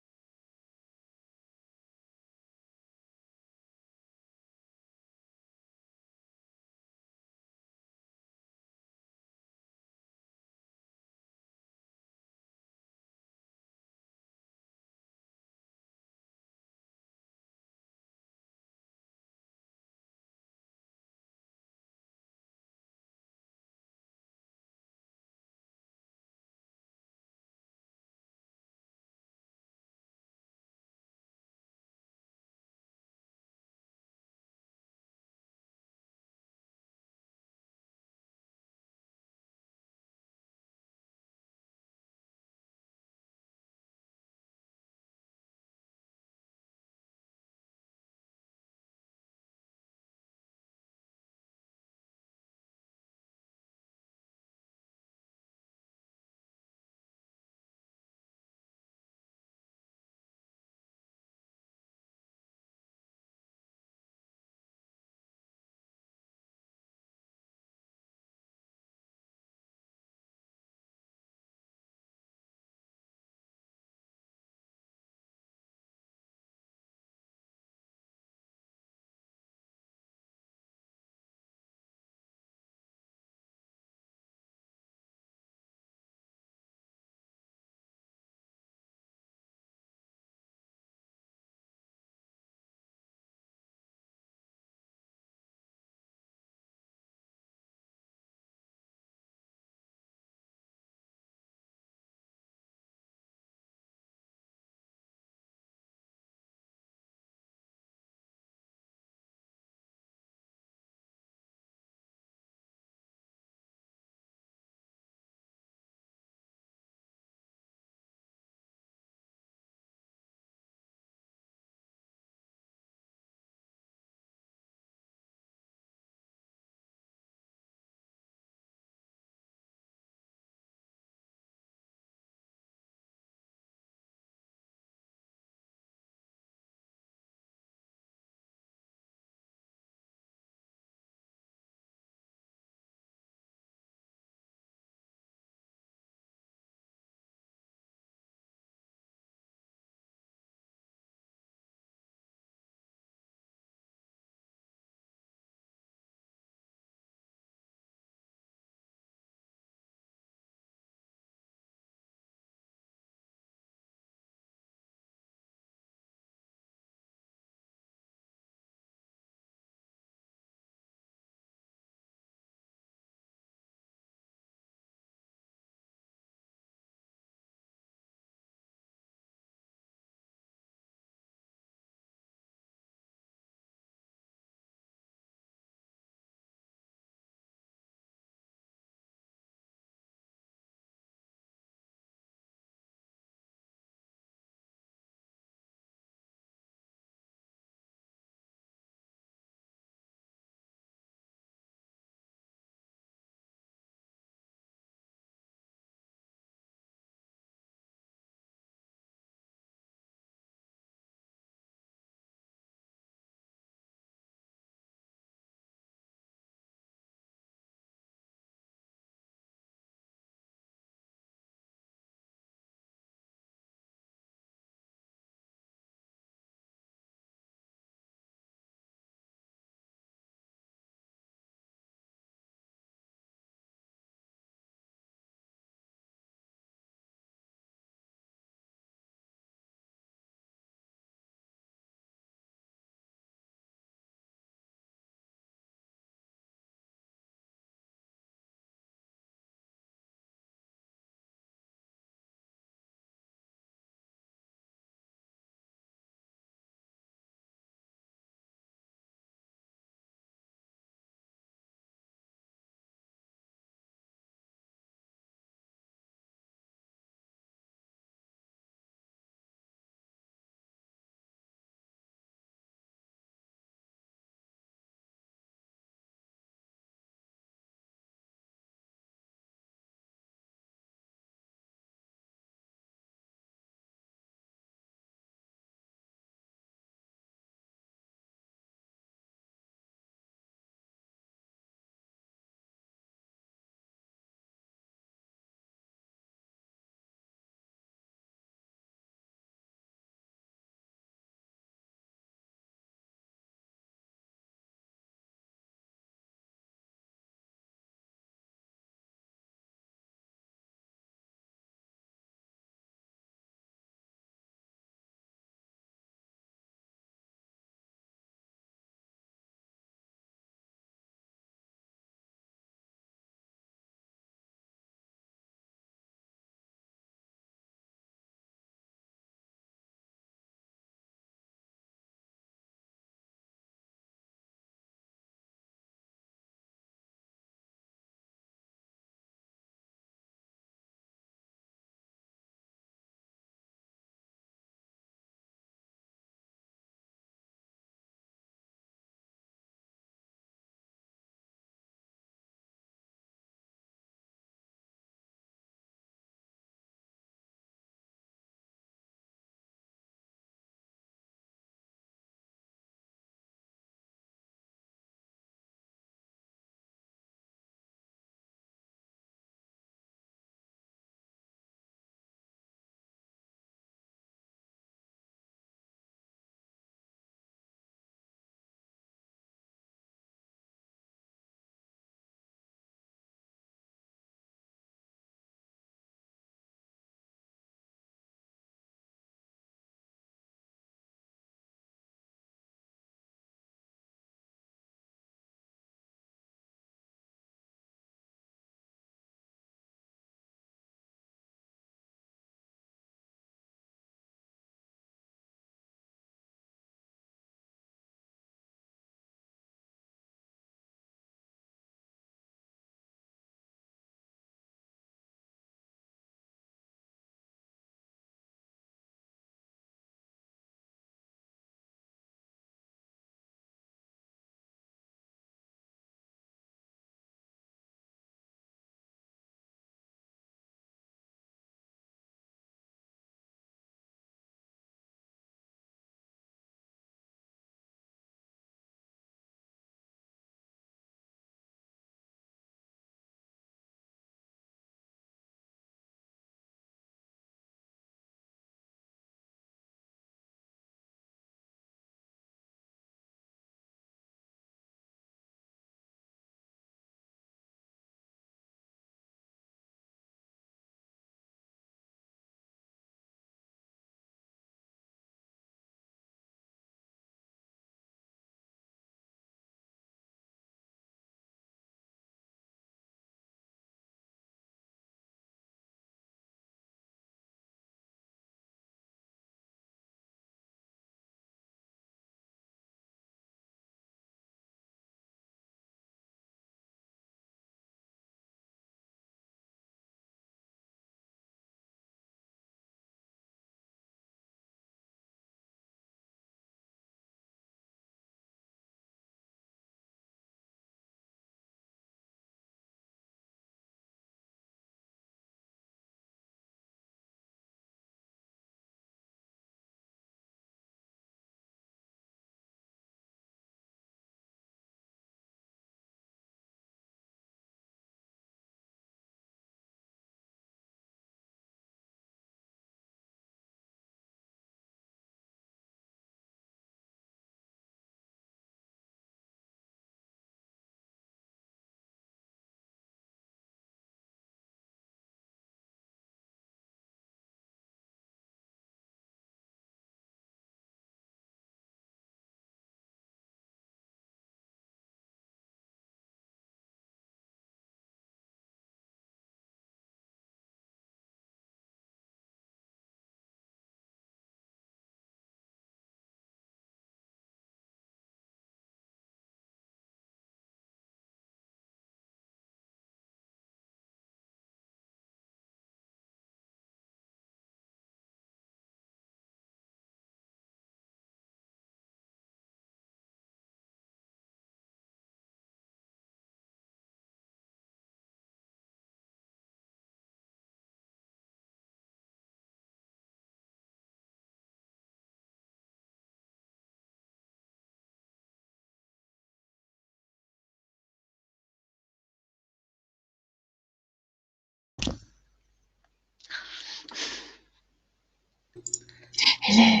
Hello.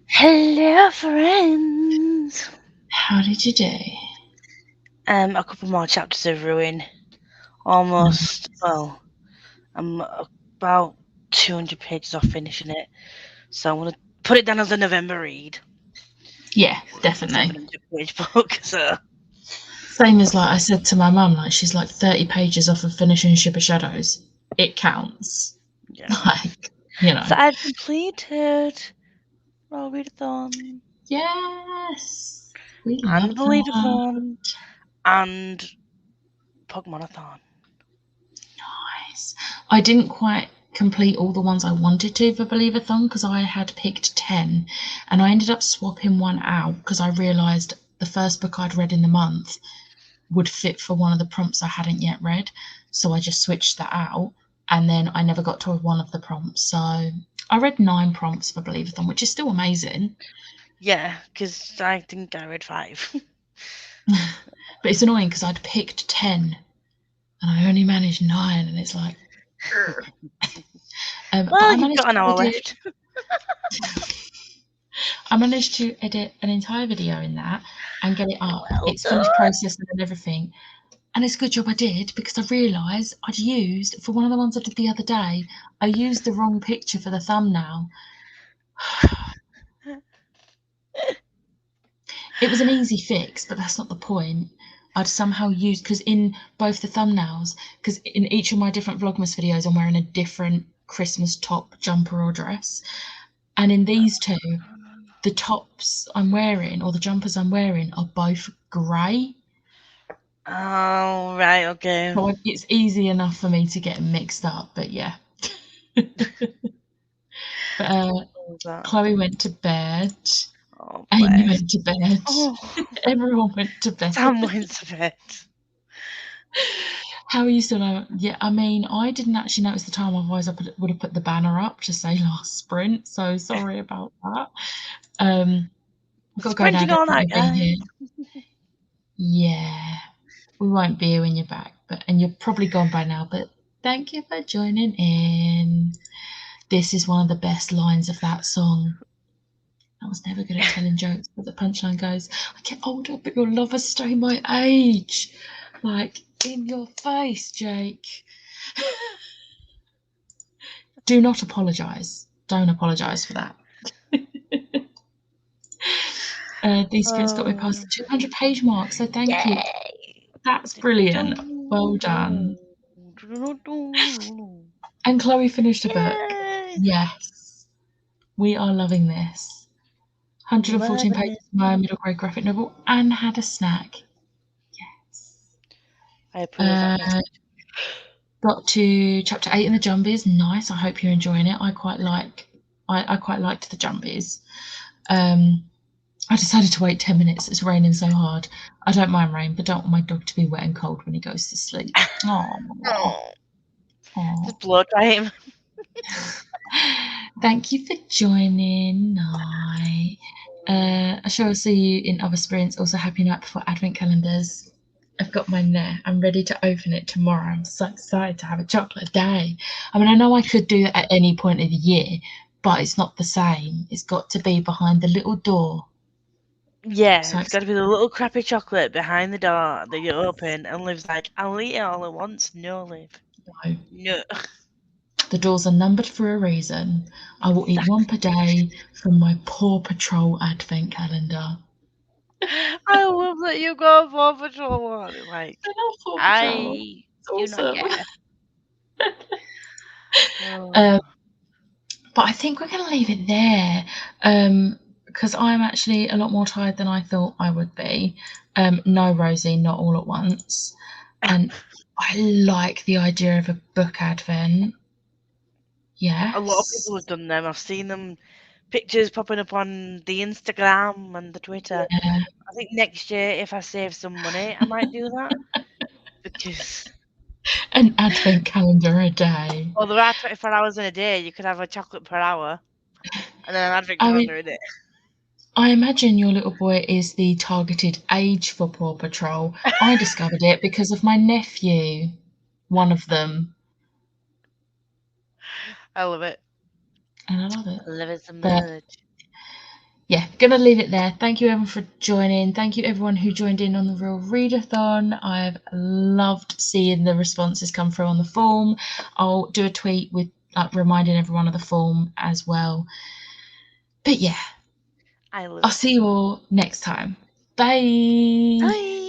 Hello, friends. How did you do? A couple more chapters of Ruin. Almost, well, I'm about 200 pages off finishing it. So I'm going to put it down as a November read. Yeah, definitely. 700-page book, so... Same as, like, I said to my mum, like, she's like 30 pages off of finishing Ship of Shadows. It counts. Yeah. Like, you know. So I've completed Readathon. Yes. We And love the that. Readathon. And Pokemon-a-thon. Nice. I didn't quite complete all the ones I wanted to for Believeathon because I had picked 10 and I ended up swapping one out because I realised the first book I'd read in the month would fit for one of the prompts I hadn't yet read. So I just switched that out and then I never got to one of the prompts. So I read 9 prompts for Believeathon, which is still amazing. Yeah, because I think I read 5. But it's annoying because I'd picked 10 and I only managed 9 and it's like... Well, you've got an hour left. I managed to edit an entire video in that and get it up. Well it's finished processing and everything. And it's a good job I did because I realised I'd used, for one of the ones I did the other day, I used the wrong picture for the thumbnail. It was an easy fix, but that's not the point. I'd somehow used, because in both the thumbnails, because in each of my different Vlogmas videos, I'm wearing a different Christmas top, jumper or dress. And in these two, the tops I'm wearing or the jumpers I'm wearing are both grey. Oh, right, okay. So it's easy enough for me to get mixed up, but yeah. But Chloe went to bed. Oh, Amy went to bed. Oh. Everyone went to bed. Sam went to bed. How are you still? Yeah, I mean, I didn't actually notice the time. Otherwise, I would have put the banner up to say last sprint. So sorry about that. I've got to go now. All night, guys. Yeah, we won't be here when you're back, and you're probably gone by now. But thank you for joining in. This is one of the best lines of that song. I was never good at telling jokes, but the punchline goes, "I get older, but your lovers stay my age." Like, in your face, Jake. Do not apologise. Don't apologise for that. These sprints got me past the 200-page mark, so thank you. That's brilliant. Well done. And Chloe finished a book. Yes. We are loving this. 114 pages of my middle grade graphic novel and had a snack. Yes. I approve that. Got to chapter 8 in the Jumbies. Nice. I hope you're enjoying it. I quite liked the Jumbies. I decided to wait 10 minutes. It's raining so hard. I don't mind rain, but don't want my dog to be wet and cold when he goes to sleep. Aww. Just blow dry him. Thank you for joining. Night. I sure will see you in other sprints. Also, happy night before Advent calendars. I've got mine there. I'm ready to open it tomorrow. I'm so excited to have a chocolate day. I mean, I know I could do it at any point of the year, but it's not the same. It's got to be behind the little door. Yeah, so it's got to be the little crappy chocolate behind the door that you open and Liv's like, I'll eat it all at once. No, Liv. No. The doors are numbered for a reason. I will eat one per day from my Paw Patrol Advent calendar. I love that you got a Paw Patrol one. Like, I love Paw Patrol. It's awesome. But I think we're going to leave it there because I'm actually a lot more tired than I thought I would be. No, Rosie, not all at once. And I like the idea of a book advent. Yeah. A lot of people have done them. I've seen them, pictures popping up on the Instagram and the Twitter. Yeah. I think next year, if I save some money, I might do that. Because... an advent calendar a day. Well, there are 24 hours in a day. You could have a chocolate per hour. And then an advent calendar in it. I imagine your little boy is the targeted age for Paw Patrol. I discovered it because of my nephew, one of them. I love it. and I love it. I love it so But much. yeah, gonna leave it there. Thank you everyone for joining. Thank you everyone who joined in on the Real Readathon. I've loved seeing the responses come through on the form. I'll do a tweet with reminding everyone of the form as well. But yeah, I love I'll it. see you all next time. Bye. Bye.